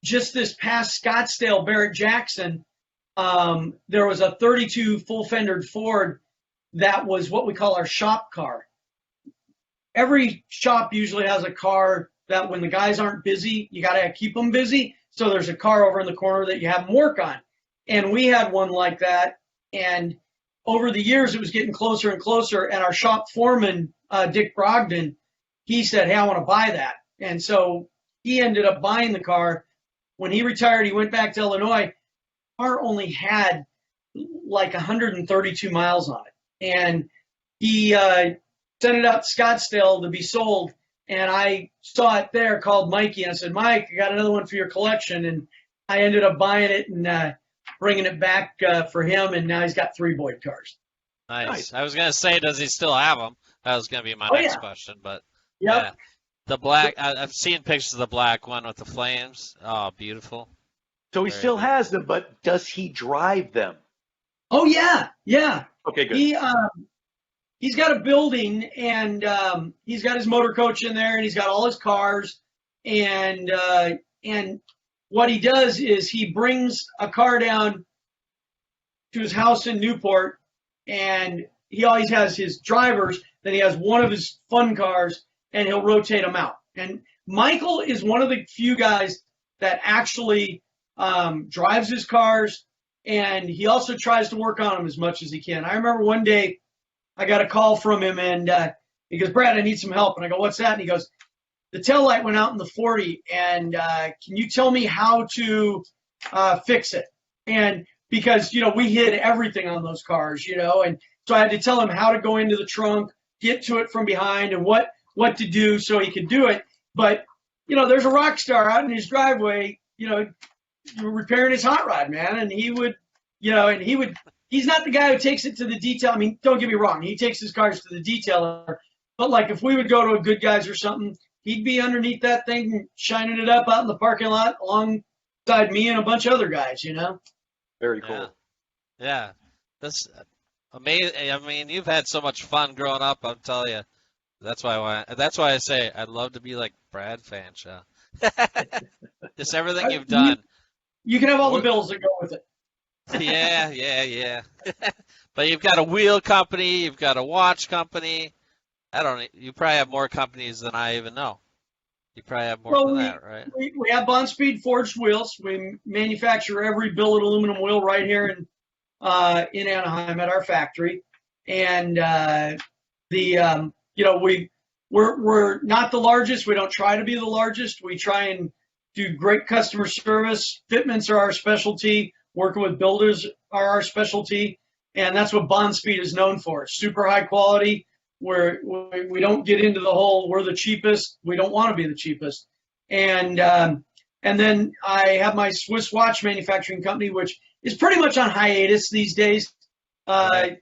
just this past Scottsdale Barrett Jackson, there was a 32 full-fendered Ford that was what we call our shop car. Every shop usually has a car that when the guys aren't busy, you got to keep them busy. So there's a car over in the corner that you have them work on. And we had one like that. And over the years, it was getting closer and closer. And our shop foreman, Dick Brogdon, he said, hey, I want to buy that. And so he ended up buying the car. When he retired, he went back to Illinois. The car only had like 132 miles on it. And he sent it out to Scottsdale to be sold. And I saw it there, called Mikey, and I said, Mike, I got another one for your collection. And I ended up buying it and bringing it back for him, and now he's got 3 Boyd cars. Nice. I was going to say, does he still have them? That was going to be my next question. But yeah, the black, I've seen pictures of the black one with the flames. Oh, beautiful. So he still has them, but does he drive them? Oh, yeah. Okay, good. He's got a building, and he's got his motor coach in there, and he's got all his cars. And what he does is he brings a car down to his house in Newport, and he always has his drivers. Then he has one of his fun cars, and he'll rotate them out. And Michael is one of the few guys that actually drives his cars, and he also tries to work on them as much as he can. I remember one day I got a call from him, and he goes, Brad, I need some help. And I go, what's that? And he goes, the taillight went out in the 40, and can you tell me how to fix it? And because, we hid everything on those cars, and so I had to tell him how to go into the trunk, get to it from behind, and what to do so he could do it. But, there's a rock star out in his driveway, repairing his hot rod, man, and he would, he's not the guy who takes it to the detail. I mean, don't get me wrong, he takes his cars to the detailer, but like if we would go to a Good Guys or something, he'd be underneath that thing, shining it up out in the parking lot alongside me and a bunch of other guys, Very cool. Yeah. That's amazing. I mean, you've had so much fun growing up, I'll tell you. That's why I say I'd love to be like Brad Fanshaw. Just everything you've done. You can have all the bills that go with it. Yeah. But you've got a wheel company, you've got a watch company. You probably have more companies than I even know. You probably have more than that, right? We have Bond Speed forged wheels. We manufacture every billet aluminum wheel right here in Anaheim at our factory. And we're not the largest. We don't try to be the largest. We try and do great customer service. Fitments are our specialty. Working with builders are our specialty. And that's what Bond Speed is known for. Super high quality. We don't get into the whole we're the cheapest. We don't want to be the cheapest. And then I have my Swiss watch manufacturing company, which is pretty much on hiatus these days. The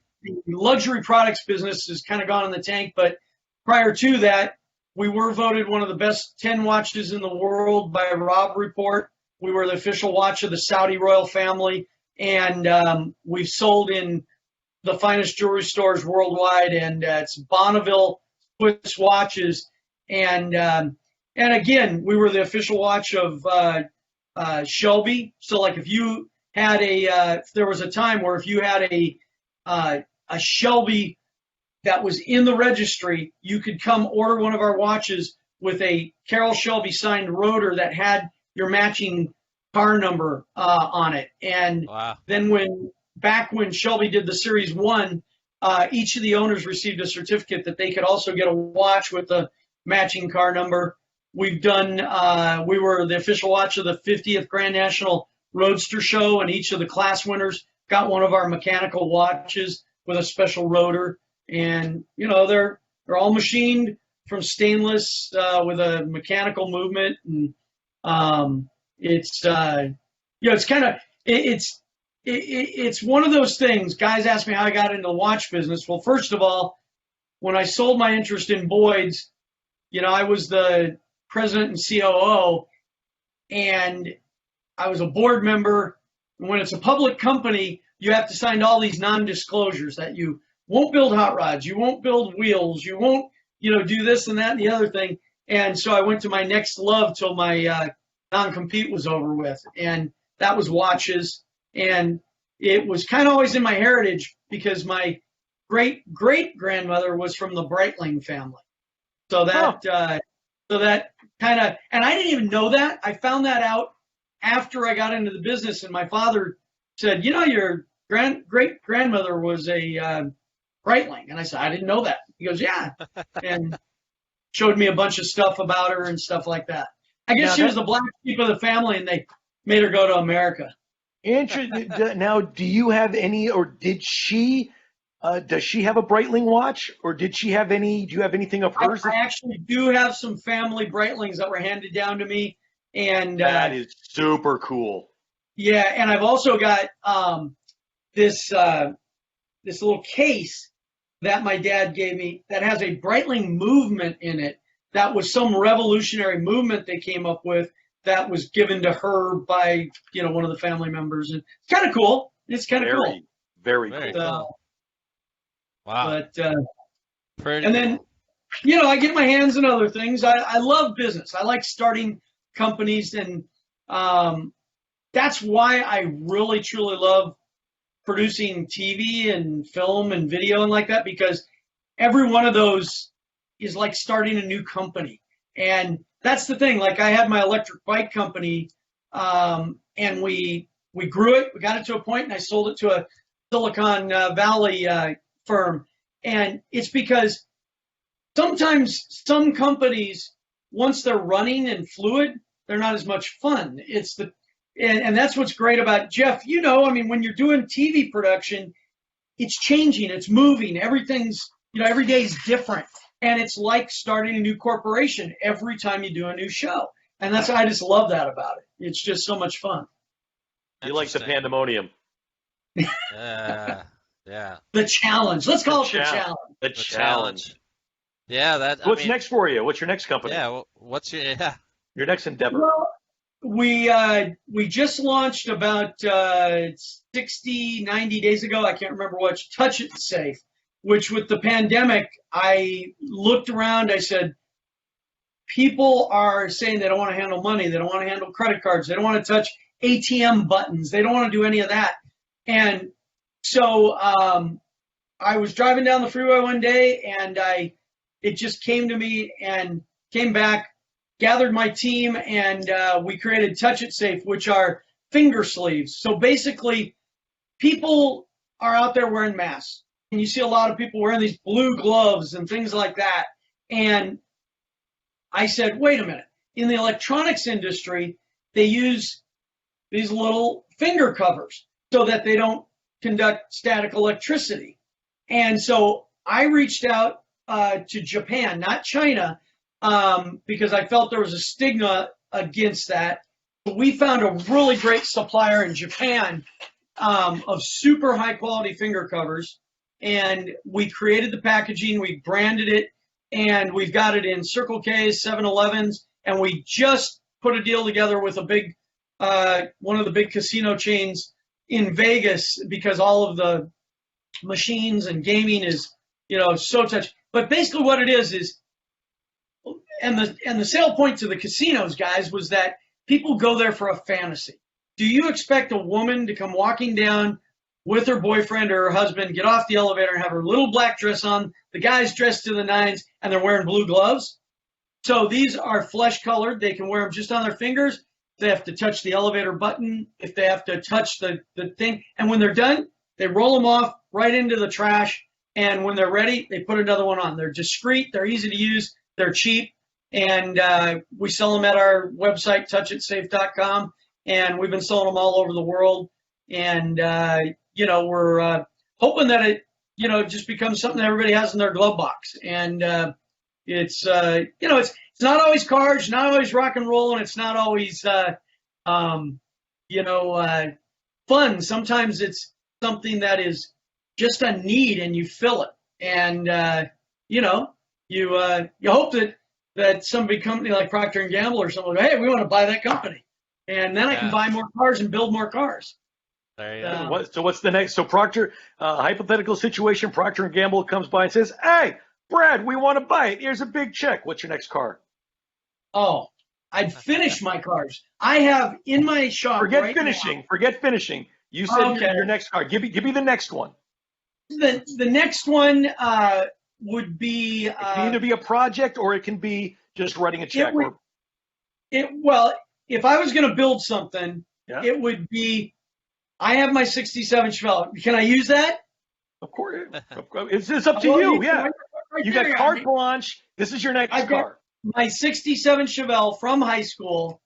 luxury products business has kind of gone in the tank, but prior to that, we were voted one of the best 10 watches in the world by Robb Report. We were the official watch of the Saudi royal family, and we've sold in the finest jewelry stores worldwide, and it's Bonneville Swiss watches. And again, we were the official watch of Shelby. So like if you had if there was a time where if you had a Shelby that was in the registry, you could come order one of our watches with a Carroll Shelby signed rotor that had your matching car number on it. And then back when Shelby did the Series 1, each of the owners received a certificate that they could also get a watch with the matching car number. We've done, we were the official watch of the 50th Grand National Roadster Show, and each of the class winners got one of our mechanical watches with a special rotor. And, they're all machined from stainless with a mechanical movement. And it's kind of, it's one of those things. Guys ask me how I got into the watch business. Well, first of all, when I sold my interest in Boyd's, I was the president and COO, and I was a board member. And when it's a public company, you have to sign all these non-disclosures that you won't build hot rods, you won't build wheels, you won't, do this and that and the other thing. And so I went to my next love till my non-compete was over with, and that was watches. And it was kind of always in my heritage because my great-great-grandmother was from the Breitling family. So that kind of, and I didn't even know that. I found that out after I got into the business, and my father said, your great-grandmother was a Breitling. And I said, I didn't know that. He goes, yeah. And showed me a bunch of stuff about her and stuff like that. I guess she was the black sheep of the family, and they made her go to America. Interesting. Now, do you have any, or did she, does she have a Breitling watch, or did she have any, do you have anything of hers? I actually do have some family Breitlings that were handed down to me. And that is super cool. Yeah, and I've also got this little case that my dad gave me that has a Breitling movement in it. That was some revolutionary movement they came up with that was given to her by, one of the family members. And it's kind of cool. It's kind of cool. Very cool. Wow. But, and then, I get my hands in other things. I love business. I like starting companies, and that's why I really, truly love producing TV and film and video and like that, because every one of those is like starting a new company. And that's the thing. Like I had my electric bike company, and we grew it. We got it to a point, and I sold it to a Silicon Valley firm. And it's because sometimes some companies, once they're running and fluid, they're not as much fun. And that's what's great about Jeff. When you're doing TV production, it's changing, it's moving. Everything's, every day is different. And it's like starting a new corporation every time you do a new show. And I just love that about it. It's just so much fun. You like the pandemonium. Yeah. The challenge. Let's call it the challenge. The challenge. Yeah. What's next for you? What's your next company? Yeah. What's your next endeavor? Well, we just launched about 60, 90 days ago. I can't remember which. Touch It Safe, which with the pandemic, I looked around. I said, people are saying they don't want to handle money. They don't want to handle credit cards. They don't want to touch ATM buttons. They don't want to do any of that. And so I was driving down the freeway one day, and it just came to me and came back, gathered my team, and we created Touch It Safe, which are finger sleeves. So basically, people are out there wearing masks, and you see a lot of people wearing these blue gloves and things like that. And I said, wait a minute. In the electronics industry, they use these little finger covers so that they don't conduct static electricity. And so I reached out to Japan, not China, because I felt there was a stigma against that. But we found a really great supplier in Japan of super high quality finger covers, and we created the packaging, we branded it, and we've got it in Circle K's, 7-Elevens, and we just put a deal together with a big one of the big casino chains in Vegas, because all of the machines and gaming is, so touch. But basically what it is, and the sale point to the casinos, guys, was that people go there for a fantasy. Do you expect a woman to come walking down with her boyfriend or her husband, get off the elevator and have her little black dress on, the guy's dressed to the nines, and they're wearing blue gloves? So these are flesh colored. They can wear them just on their fingers. They have to touch the elevator button, if they have to touch the thing. And when they're done, they roll them off right into the trash. And when they're ready, they put another one on. They're discreet. They're easy to use. They're cheap. And we sell them at our website, touchitsafe.com. And we've been selling them all over the world. And, we're hoping that it, just becomes something that everybody has in their glove box. And it's not always cars, not always rock and roll, and it's not always, fun. Sometimes it's something that is just a need, and you fill it. And, you hope that some big company like Procter & Gamble or someone, hey, we want to buy that company. And then I can buy more cars and build more cars. There you go. So what's the next? So Procter, hypothetical situation, Procter & Gamble comes by and says, hey, Brad, we want to buy it. Here's a big check. What's your next car? Oh, I'd finish my cars. I have in my shop. Forget finishing. You said your next car. Give me the next one. The next one would be. It can either be a project or it can be just writing a check. If I was going to build something, it would be. I have my '67 Chevelle. Can I use that? Of course. It's up to you. Yeah. You got carte blanche. This is your next car. My '67 Chevelle from high school,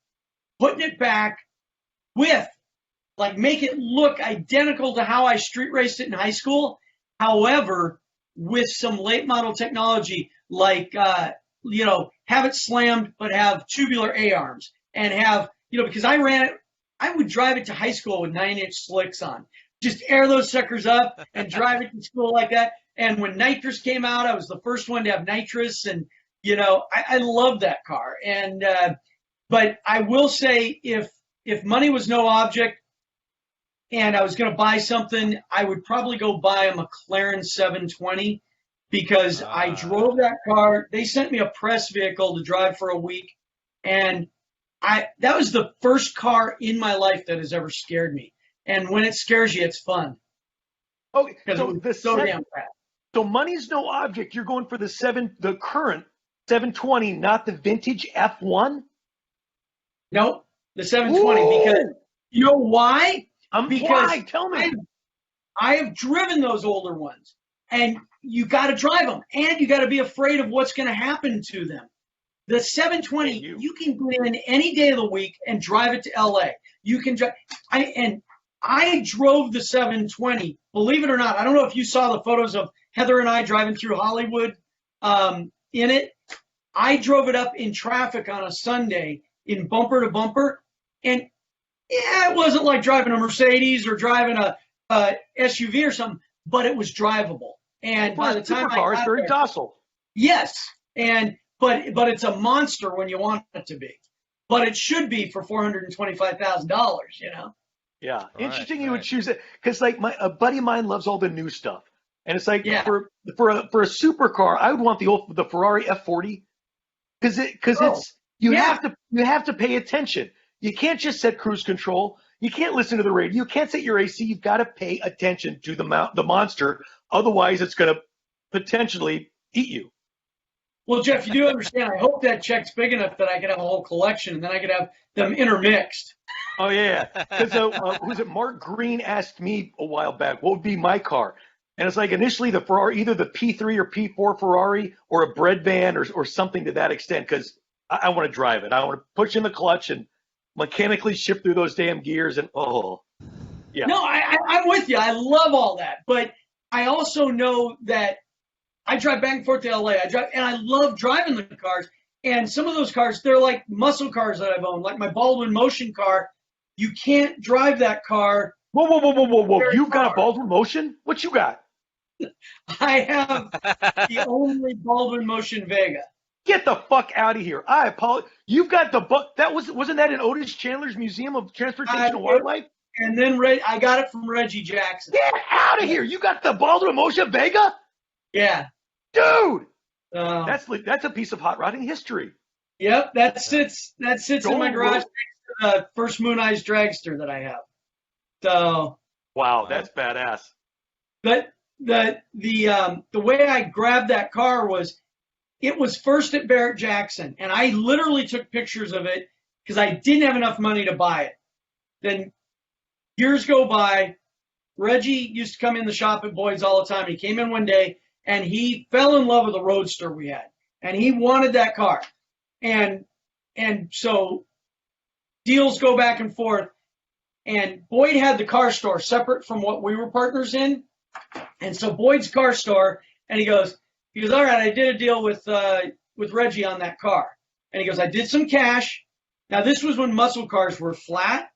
putting it back with, make it look identical to how I street raced it in high school. However, with some late model technology, have it slammed, but have tubular A-arms, and have, because I ran it, I would drive it to high school with 9-inch slicks on. Just air those suckers up and drive it to school like that. And when nitrous came out, I was the first one to have nitrous, and I love that car. And but I will say, if money was no object and I was going to buy something, I would probably go buy a McLaren 720, because I drove that car. They sent me a press vehicle to drive for a week, and that was the first car in my life that has ever scared me. And when it scares you, it's fun. Okay, so damn fast. So money's no object. You're going for the current 720, not the vintage F1? Nope, the 720. Ooh. Because you know why? Why? Tell me. I have driven those older ones, and you got to drive them, and you got to be afraid of what's going to happen to them. The 720, you can go in any day of the week and drive it to LA. You can drive. I drove the 720. Believe it or not, I don't know if you saw the photos of Heather and I driving through Hollywood in it. I drove it up in traffic on a Sunday in bumper to bumper, and it wasn't like driving a Mercedes or driving a SUV or something, but it was drivable. And by the time I got very docile. Yes, but it's a monster when you want it to be. But it should be for $425,000, Yeah, interesting. You would choose it because, a buddy of mine loves all the new stuff, and it's for a supercar, I would want the Ferrari F40 because you have to pay attention. You can't just set cruise control. You can't listen to the radio. You can't set your AC. You've got to pay attention to the monster. Otherwise, it's going to potentially eat you. Well, Jeff, you do understand. I hope that check's big enough that I could have a whole collection, and then I could have them intermixed. Oh, yeah. Because who's it? Mark Green asked me a while back, what would be my car? And it's like initially the Ferrari, either the P3 or P4 Ferrari or a bread van or something to that extent, because I want to drive it. I want to push in the clutch and mechanically shift through those damn gears. And, yeah. No, I'm with you. I love all that. But I also know that I drive back and forth to LA. And I love driving the cars. And some of those cars, they're like muscle cars that I've owned, like my Baldwin Motion car. You can't drive that car. Whoa. You've got a Baldwin Motion? What you got? I have the only Baldwin Motion Vega. Get the fuck out of here. I apologize. You've got wasn't that in Otis Chandler's Museum of Transportation and Wildlife? And then I got it from Reggie Jackson. Get out of here. You got the Baldwin Motion Vega? Yeah. Dude. That's a piece of hot rodding history. Yep, that sits in my garage next to the first Moon Eyes dragster that I have. So wow, that's badass. But the way I grabbed that car was, it was first at Barrett Jackson, and I literally took pictures of it because I didn't have enough money to buy it. Then years go by. Reggie used to come in the shop at Boyd's all the time. He came in one day and he fell in love with the Roadster we had, and he wanted that car. And so deals go back and forth, and Boyd had the car store separate from what we were partners in. And so Boyd's car store, and he goes, all right, I did a deal with Reggie on that car. And he goes, I did some cash. Now, this was when muscle cars were flat.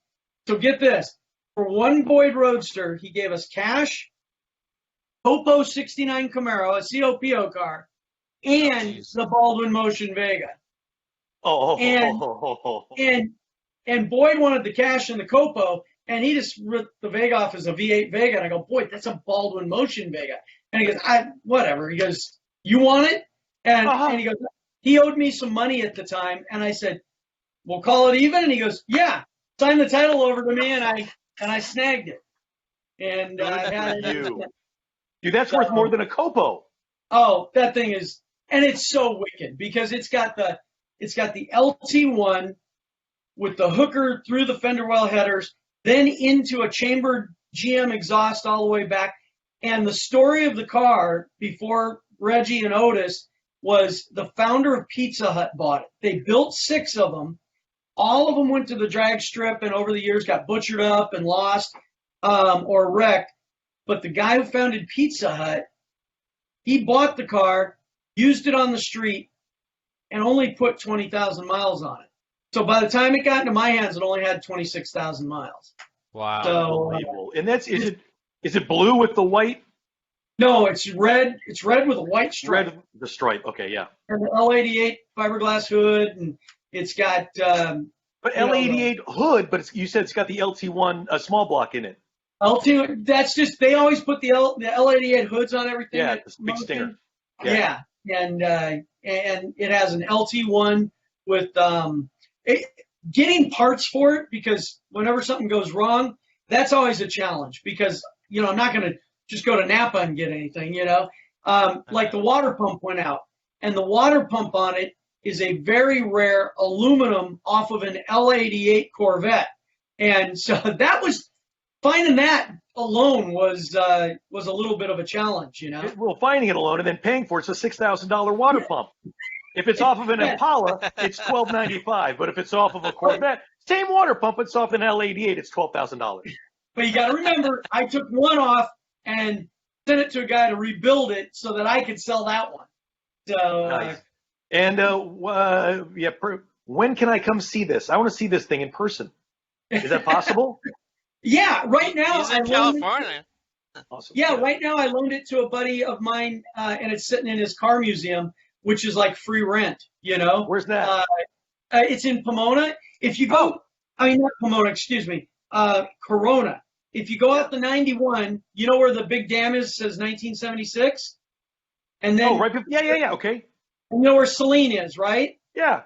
So get this. For one Boyd Roadster, he gave us cash, Copo 69 Camaro, a COPO car, and the Baldwin Motion Vega. And Boyd wanted the cash and the Copo, and he just ripped the Vega off as a V8 Vega. And I go, Boyd, that's a Baldwin Motion Vega. And he goes, whatever. He goes, you want it? And he goes, he owed me some money at the time. And I said, we'll call it even. And he goes, yeah, sign the title over to me. And I snagged it. And I had it. Dude, that's worth more than a Copo. Oh, that thing is, and it's so wicked because it's got the LT1 with the hooker through the fender well headers, then into a chambered GM exhaust all the way back. And the story of the car before Reggie and Otis was the founder of Pizza Hut bought it. They built 6 of them. All of them went to the drag strip and over the years got butchered up and lost or wrecked. But the guy who founded Pizza Hut, he bought the car, used it on the street, and only put 20,000 miles on it. So by the time it got into my hands, it only had 26,000 miles. Wow. So, unbelievable. And is it blue with the white? No, it's red. It's red with a white stripe. Red, the stripe. Okay, yeah. And the L88 fiberglass hood, and it's got. But L88 hood, but you said it's got the LT1 small block in it. LT. That's just they always put the L88 hoods on everything. Yeah, the big stinger. Yeah, and it has an LT1 with getting parts for it, because whenever something goes wrong, that's always a challenge because I'm not going to just go to Napa and get anything, like the water pump went out, and the water pump on it is a very rare aluminum off of an L88 Corvette. And so finding that alone was a little bit of a challenge, Well, finding it alone and then paying for it's a $6,000 water pump. If it's off of an Impala, it's $1,295. But if it's off of a Corvette, same water pump, it's off an L88, it's $12,000. But you got to remember, I took one off and sent it to a guy to rebuild it so that I could sell that one. So, nice. And when can I come see this? I want to see this thing in person. Is that possible? Yeah, right now. He's in California. Awesome. Yeah, right now I loaned it to a buddy of mine, and it's sitting in his car museum, which is like free rent. Where's that? It's in Pomona. If you go, not Pomona, excuse me, Corona. If you go out the 91, you know where the big dam is? Says 1976. And then right. Yeah. Okay. And you know where Celine is, right? Yeah.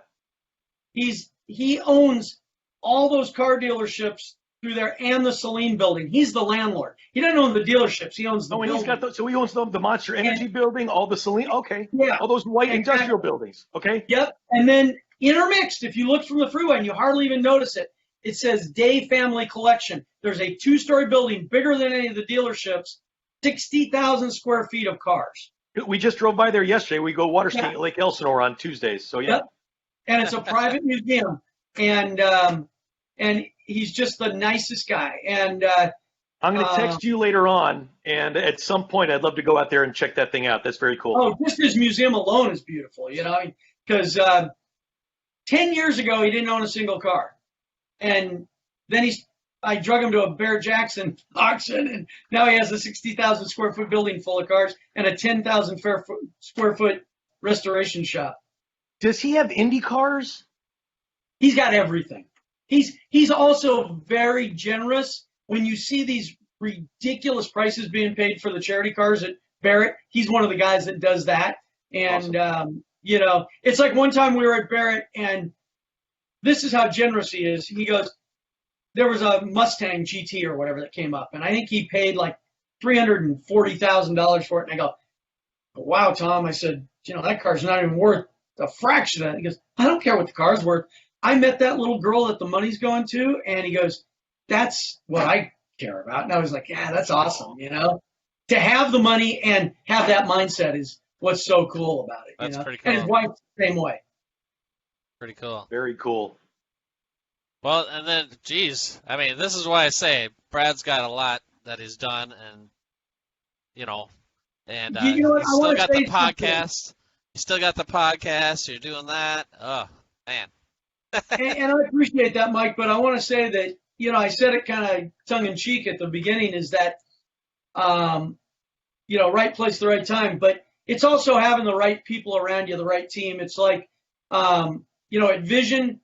He owns all those car dealerships through there and the Celine building. He's the landlord. He doesn't own the dealerships. He owns the Oh, and building. he's got so he owns the Monster Energy building, all the Celine. Okay. Yeah. All those white Exactly. industrial buildings. Okay. Yep. And then intermixed, if you look from the freeway and you hardly even notice it, it says Day Family Collection. There's a 2-story building bigger than any of the dealerships, 60,000 square feet of cars. We just drove by there yesterday. We go water skiing Yeah. at Lake Elsinore on Tuesdays. So yeah. Yep. And it's a private museum. And he's just the nicest guy. And I'm going to text you later on, and at some point I'd love to go out there and check that thing out. That's very cool. oh, just his museum alone is beautiful, because 10 years ago he didn't own a single car. And then I drug him to a Bear Jackson auction, and now he has a 60,000 square foot building full of cars and a 10,000 square foot restoration shop. Does he have Indy cars? He's got everything. He's also very generous. When you see these ridiculous prices being paid for the charity cars at Barrett, he's one of the guys that does that. And, Awesome. It's like one time we were at Barrett, and this is how generous he is. He goes, there was a Mustang GT or whatever that came up, and I think he paid like $340,000 for it. And I go, wow, Tom. I said, that car's not even worth a fraction of that. He goes, I don't care what the car's worth. I met that little girl that the money's going to, and he goes, that's what I care about. And I was like, yeah, that's awesome, To have the money and have that mindset is what's so cool about it. That's pretty cool. And his wife's the same way. Pretty cool. Very cool. Well, and then, geez, I mean, this is why I say Brad's got a lot that he's done, and You know what? he's I still wanna got the say something. podcast. You still got the podcast. You're doing that. Oh, man. And I appreciate that, Mike, but I want to say that, I said it kind of tongue in cheek at the beginning, is that, right place, the right time, but it's also having the right people around you, the right team. It's like, at Vision,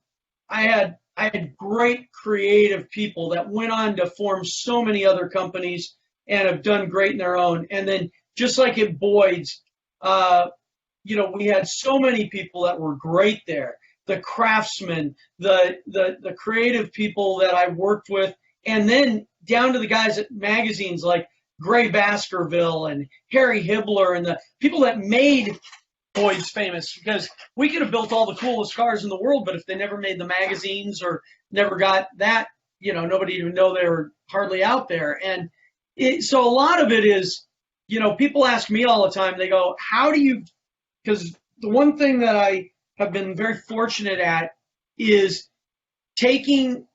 I had great creative people that went on to form so many other companies and have done great in their own. And then just like at Boyd's, we had so many people that were great there. The craftsmen, the creative people that I worked with, and then down to the guys at magazines like Gray Baskerville and Harry Hibbler and the people that made Boyd's famous, because we could have built all the coolest cars in the world, but if they never made the magazines or never got that, nobody even know they were hardly out there. And so a lot of it is, people ask me all the time, they go, how do you, because the one thing that I have been very fortunate at is taking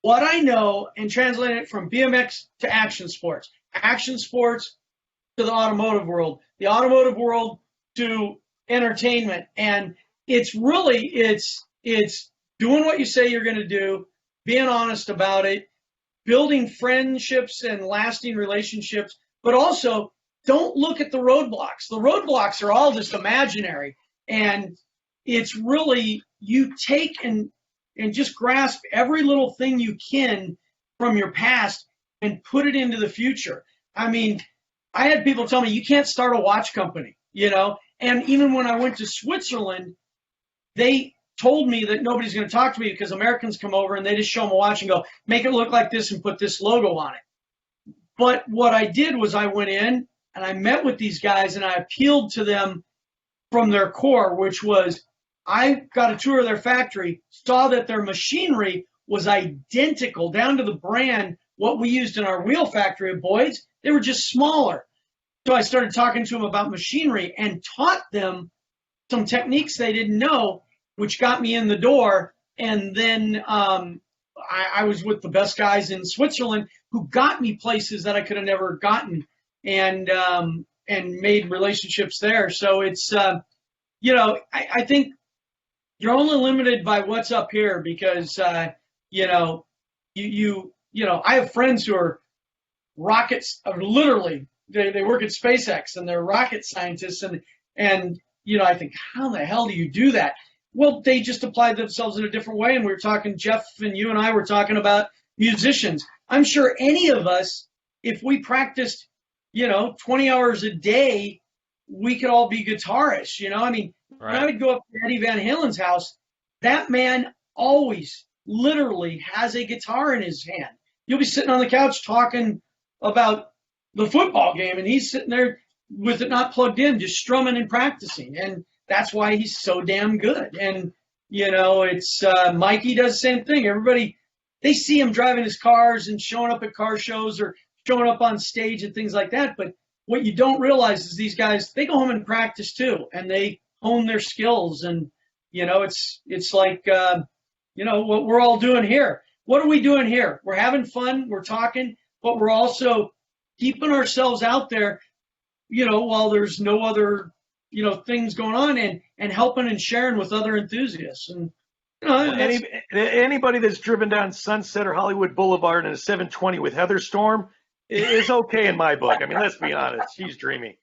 what I know and translating it from BMX to action sports to the automotive world, to entertainment. And it's really, it's doing what you say you're going to do, being honest about it, building friendships and lasting relationships, but also don't look at the roadblocks. The roadblocks are all just imaginary. And it's really, you take and just grasp every little thing you can from your past and put it into the future. I mean, I had people tell me, you can't start a watch company, and even when I went to Switzerland, they told me that nobody's going to talk to me because Americans come over and they just show them a watch and go, make it look like this and put this logo on it. But what I did was I went in and I met with these guys and I appealed to them from their core, which was, I got a tour of their factory, saw that their machinery was identical down to the brand, what we used in our wheel factory at Boyd's. They were just smaller. So I started talking to them about machinery and taught them some techniques they didn't know, which got me in the door. And then I was with the best guys in Switzerland who got me places that I could have never gotten, and made relationships there. So it's, I think you're only limited by what's up here because, I have friends who are rockets, literally, they work at SpaceX and they're rocket scientists. And I think, how the hell do you do that? Well, they just applied themselves in a different way. And we were talking, Jeff and you and I were talking about musicians. I'm sure any of us, if we practiced, 20 hours a day, we could all be guitarists, I mean, Right. when I would go up to Eddie Van Halen's house, that man always literally has a guitar in his hand. You'll be sitting on the couch talking about the football game, and he's sitting there with it not plugged in, just strumming and practicing. And that's why he's so damn good. And, it's Mikey does the same thing. Everybody, they see him driving his cars and showing up at car shows or showing up on stage and things like that. But what you don't realize is these guys, they go home and practice too, and they hone their skills. And, it's like, what we're all doing here. What are we doing here? We're having fun, we're talking, but we're also keeping ourselves out there, while there's no other, things going on, and helping and sharing with other enthusiasts. And, anybody that's driven down Sunset or Hollywood Boulevard in a 720 with Heather Storm is okay in my book. I mean, let's be honest. She's dreamy.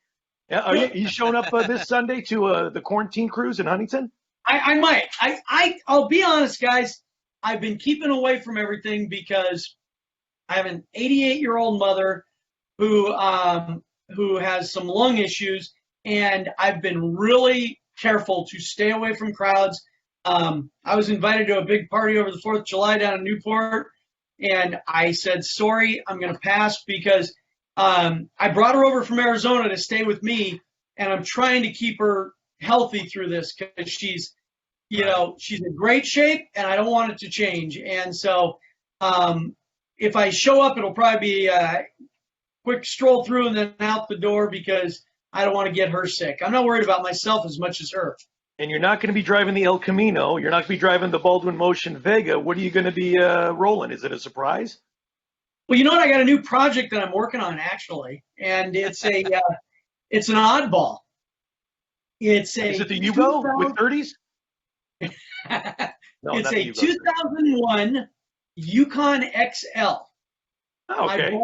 Are you showing up this Sunday to the quarantine cruise in Huntington? I might. I'll be honest, guys. I've been keeping away from everything because I have an 88-year-old mother who has some lung issues, and I've been really careful to stay away from crowds. I was invited to a big party over the 4th of July down in Newport, and I said, sorry, I'm going to pass because I brought her over from Arizona to stay with me, and I'm trying to keep her healthy through this because she's in great shape, and I don't want it to change. And so if I show up, it'll probably be a quick stroll through and then out the door because I don't want to get her sick. I'm not worried about myself as much as her. And you're not going to be driving the El Camino. You're not going to be driving the Baldwin Motion Vega. What are you going to be rolling? Is it a surprise? Well, I got a new project that I'm working on, actually, and it's it's an oddball. Is it the Yugo with 30s? No, it's a 2001 Yukon XL. Oh, okay.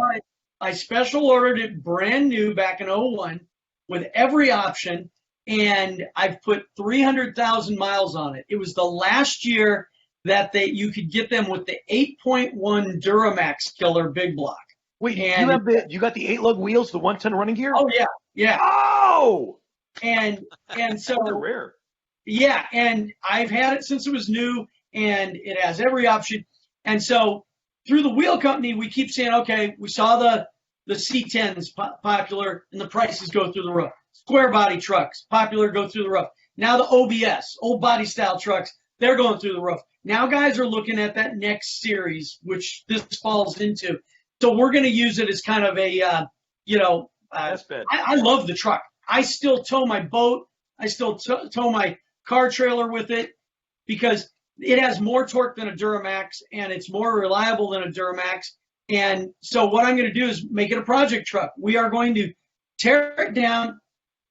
I special ordered it brand new back in 01 with every option, and I've put 300,000 miles on it. It was the last year that you could get them with the 8.1 Duramax killer big block. Wait, you got the 8-lug wheels, the 1-ton running gear? Oh yeah. Oh, and so they're rare. Yeah, and I've had it since it was new, and it has every option. And so through the wheel company, we keep saying, okay, we saw the C10s popular, and the prices go through the roof. Square body trucks, popular, go through the roof. Now the OBS, old body style trucks, they're going through the roof. Now guys are looking at that next series, which this falls into. So we're going to use it as kind of a, I love the truck. I still tow my boat. I still tow my car trailer with it because it has more torque than a Duramax, and it's more reliable than a Duramax. And so what I'm going to do is make it a project truck. We are going to tear it down,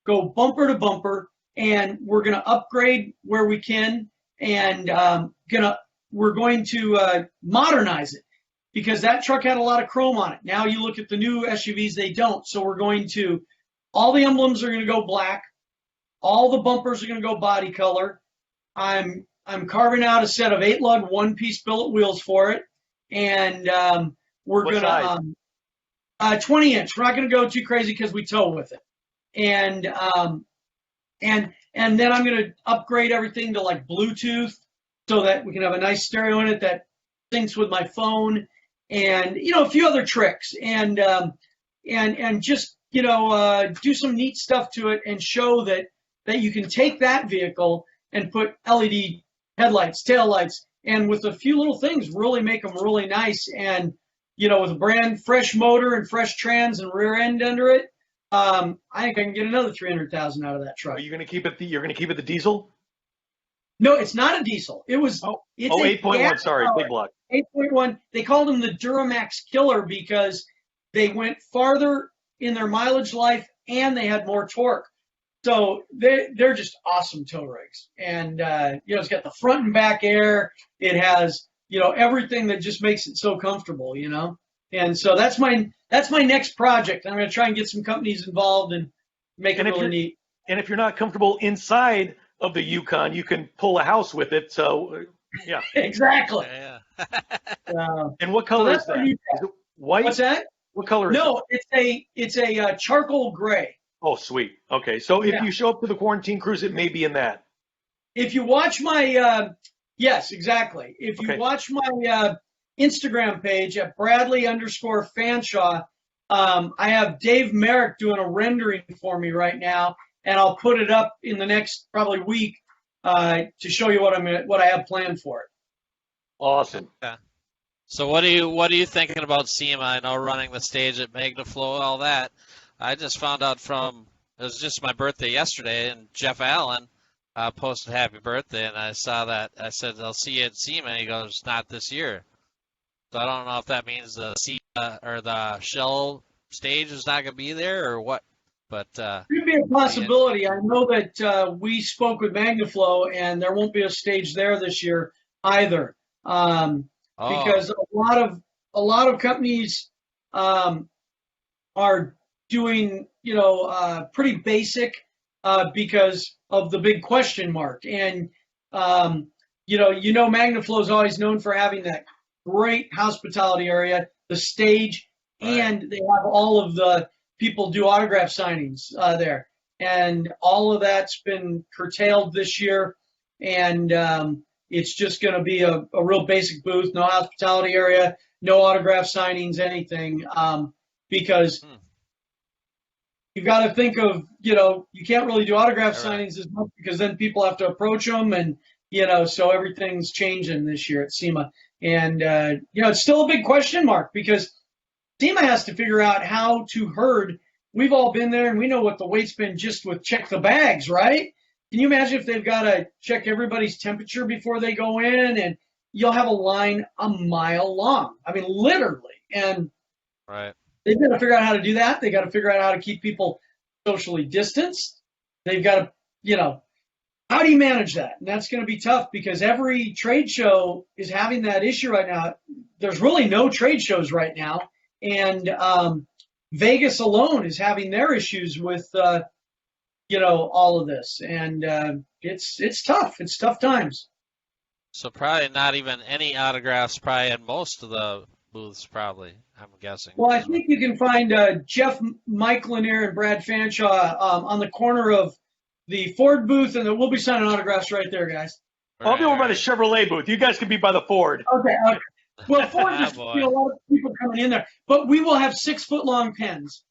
go bumper to bumper, and we're going to upgrade where we can, and we're going to modernize it because that truck had a lot of chrome on it. Now you look at the new SUVs, they don't. So we're going to, all the emblems are going to go black. All the bumpers are going to go body color. I'm carving out a set of 8-lug one-piece billet wheels for it, and we're going to 20-inch. We're not going to go too crazy because we tow with it, and then I'm going to upgrade everything to like Bluetooth so that we can have a nice stereo in it that syncs with my phone, and a few other tricks, and just do some neat stuff to it and show that you can take that vehicle and put LED headlights, taillights, and with a few little things, really make them really nice. And, with a brand fresh motor and fresh trans and rear end under it, I think I can get another 300,000 out of that truck. Are you going to keep it? You're going to keep it the diesel? No, it's not a diesel. It was. It's 8.1. Sorry, big block. 8.1. They called them the Duramax Killer because they went farther in their mileage life and they had more torque. So they're just awesome tow rigs, and it's got the front and back air. It has everything that just makes it so comfortable, And so that's my next project. I'm going to try and get some companies involved and make it really neat. And if you're not comfortable inside of the Yukon, you can pull a house with it. So yeah, exactly. Yeah. And what color is that? Is it white? What's that? What color is it? No, it's a charcoal gray. Oh, sweet. Okay, so if you show up to the quarantine cruise, it may be in that. If you watch my Yes, exactly. If you Okay. watch my Instagram page at Bradley_Fanshaw, I have Dave Merrick doing a rendering for me right now, and I'll put it up in the next probably week to show you what I have planned for it. Awesome. Yeah. So what are you thinking about SEMA? I know running the stage at MagnaFlow, all that. I just found out it was just my birthday yesterday, and Jeff Allen posted happy birthday, and I saw that. I said, I'll see you at SEMA. He goes, not this year. So I don't know if that means the SEMA or the Shell stage is not going to be there or what. But Could be a possibility. I know that we spoke with MagnaFlow, and there won't be a stage there this year either, because a lot of companies are doing pretty basic because of the big question mark. And MagnaFlow is always known for having that great hospitality area, the stage, and they have all of the people do autograph signings there. And all of that's been curtailed this year. And it's just going to be a real basic booth, no hospitality area, no autograph signings, anything. Because you've got to think of, you can't really do autograph signings as much because then people have to approach them. And, so everything's changing this year at SEMA. And, it's still a big question mark because SEMA has to figure out how to herd. We've all been there and we know what the wait's been just with check the bags, right? Can you imagine if they've got to check everybody's temperature before they go in, and you'll have a line a mile long. I mean, literally. And they've got to figure out how to do that. They got to figure out how to keep people socially distanced. They've got to, how do you manage that? And that's going to be tough because every trade show is having that issue right now. There's really no trade shows right now. And Vegas alone is having their issues with, all of this. And it's tough. It's tough times. So probably not even any autographs probably in most of the booths probably, I'm guessing. Well, I think you can find Jeff, Mike Lanier, and Brad Fanshaw on the corner of the Ford booth, and we'll be signing autographs right there, guys. I'll be over by the Chevrolet booth. You guys can be by the Ford. Okay. Well, Ford just a lot of people coming in there, but we will have 6-foot-long pens.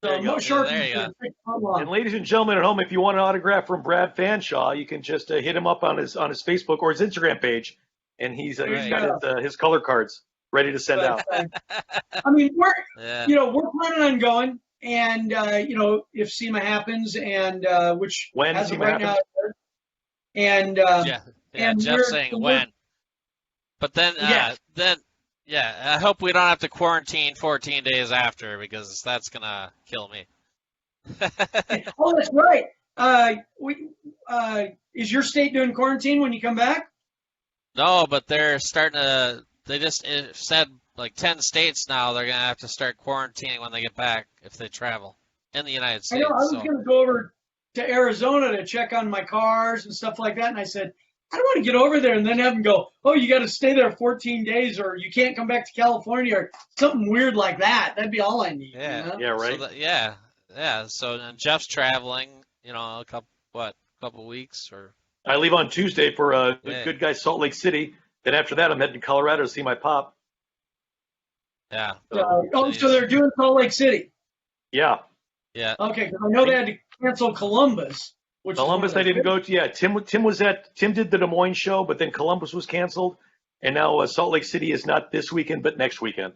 So no Sharpies are 6 foot long. And ladies and gentlemen at home, if you want an autograph from Brad Fanshaw, you can just hit him up on his Facebook or his Instagram page, and he's got his color cards ready to send out. I mean, we're planning on going, and if SEMA happens, and which when as SEMA of right happens? now, and Jeff's saying when. But then, I hope we don't have to quarantine 14 days after because that's gonna kill me. Oh, that's right. Is your state doing quarantine when you come back? No, but they're starting to. They just said like 10 states now they're gonna have to start quarantining when they get back if they travel in the United States. I know. I was gonna go over to Arizona to check on my cars and stuff like that, and I said, I don't want to get over there and then have them go, oh, you got to stay there 14 days or you can't come back to California or something weird like that. That'd be all I need. Yeah. Yeah, right. So So then Jeff's traveling, a couple weeks or. I leave on Tuesday for Good Guys Salt Lake City. Then after that, I'm heading to Colorado to see my pop. Yeah. So they're doing Salt Lake City. Yeah. Yeah. Okay, because I know they had to cancel Columbus. Columbus, I didn't go to. Yeah, Tim did the Des Moines show, but then Columbus was canceled, and now Salt Lake City is not this weekend, but next weekend.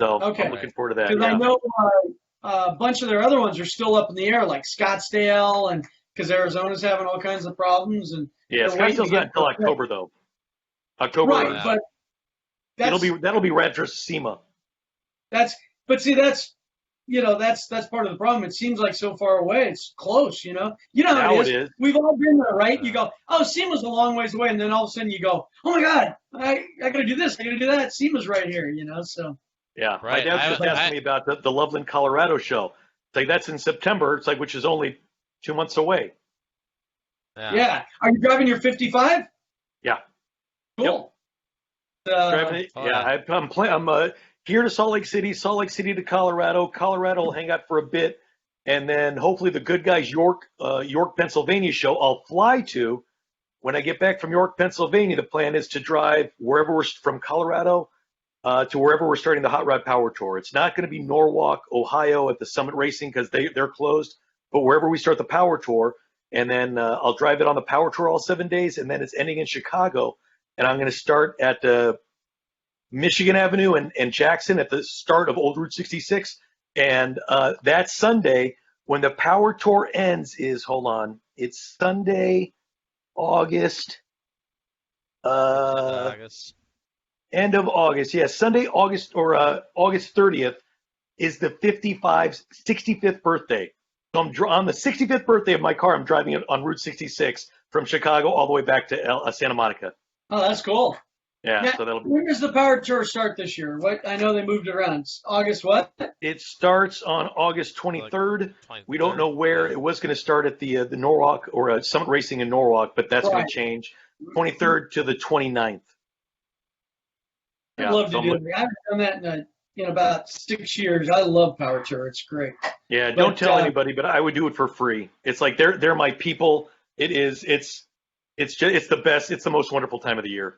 So I'm looking forward to that. Because I know a bunch of their other ones are still up in the air, like Scottsdale, and because Arizona's having all kinds of problems. And Scottsdale's not until October though. October, right? But that'll be right for SEMA. That's part of the problem. It seems like so far away. It's close, You know how it is. We've all been there, right? You go, oh, SEMA's a long ways away, and then all of a sudden you go, oh my God, I got to do this, I got to do that. SEMA's right here, So. Yeah, right. My dad just asked me about the Loveland, Colorado show. It's like that's in September. It's like which is only 2 months away. Yeah. Are you driving your 55? Yeah. Cool. Yep. I'm here to Salt Lake City to Colorado. Colorado will hang out for a bit, and then hopefully the Good Guys York, Pennsylvania show I'll fly to when I get back from York, Pennsylvania, the plan is to drive wherever we're from Colorado to wherever we're starting the Hot Rod Power Tour. It's not going to be Norwalk, Ohio at the Summit Racing because they're closed, but wherever we start the Power Tour, and then I'll drive it on the Power Tour all 7 days, and then it's ending in Chicago, and I'm going to start at Michigan Avenue and Jackson at the start of Old Route 66, and that Sunday when the Power Tour ends is, hold on, it's Sunday, August. End of August, yes. Sunday, August 30th is the 65th birthday. So on the 65th birthday of my car, I'm driving it on Route 66 from Chicago all the way back to Santa Monica. Oh, that's cool. Yeah, now, so that'll be. When does the Power Tour start this year? What I know they moved it around. It's August what? It starts on August 23rd. We don't know where. It was going to start at the Norwalk or Summit Racing in Norwalk, but that's going to change. 23rd to the 29th. I'd love to do it. I haven't done that in about 6 years. I love Power Tour. It's great. Yeah, don't tell anybody, but I would do it for free. It's like they're my people. It's the best. It's the most wonderful time of the year.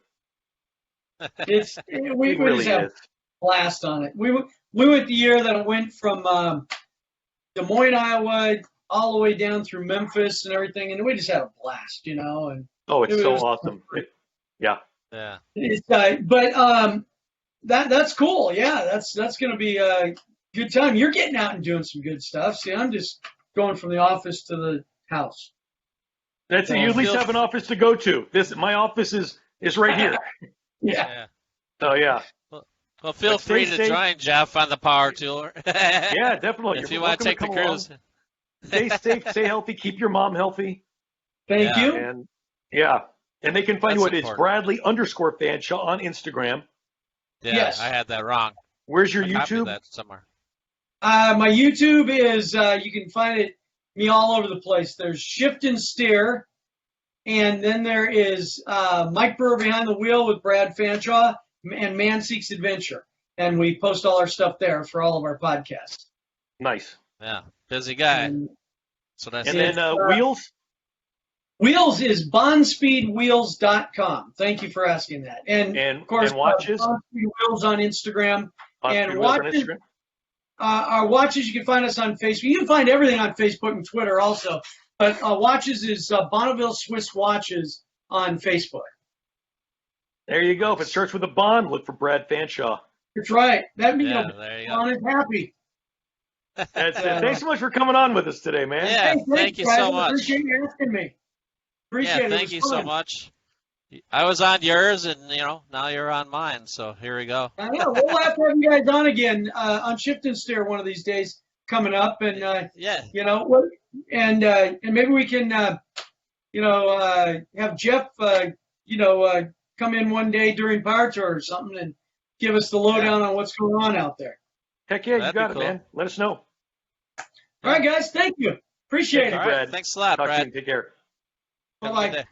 We really just have a blast on it. We went the year that it went from Des Moines, Iowa, all the way down through Memphis and everything, and we just had a blast, And it's so awesome. Yeah. That's cool. Yeah, that's going to be a good time. You're getting out and doing some good stuff. See, I'm just going from the office to the house. That's it. You at least have an office to go to. My office is right here. Yeah. So yeah. Well, feel free to join Jeff on the Power Tour. Yeah, definitely. If you want to take the cruise. Stay safe, stay healthy, keep your mom healthy. Thank you. And and they can find you at Bradley_Fanshaw on Instagram. Yeah, yes. I had that wrong. Where's your YouTube? That somewhere. My YouTube is you can find me all over the place. There's Shift and Steer, and then there is Mike Brewer Behind the Wheel with Brad Fanshaw and Man Seeks Adventure, and we post all our stuff there for all of our podcasts. Nice. Yeah, busy guy. And then Wheels. Wheels is bondspeedwheels.com. Thank you for asking that. And of course, watches. Bondspeed Wheels on Instagram. And watches. Our watches, you can find us on Facebook. You can find everything on Facebook and Twitter also. But watches is Bonneville Swiss Watches on Facebook. There you go. If it starts with a Bond, look for Brad Fanshaw. That's right. That means Bond is happy. That's it. Thanks so much for coming on with us today, man. Yeah, thank you so much. Appreciate you asking me. Appreciate it. Thank you so much. I was on yours, and now you're on mine. So here we go. I know. We'll have to have you guys on again on Shift and Steer one of these days coming up, and and maybe we can have Jeff come in one day during Power Tour or something and give us the lowdown on what's going on out there. Heck yeah, you got it, man. Let us know. All right, guys. Thank you. Appreciate it. All right, thanks a lot, Brad. Take care. Bye-bye.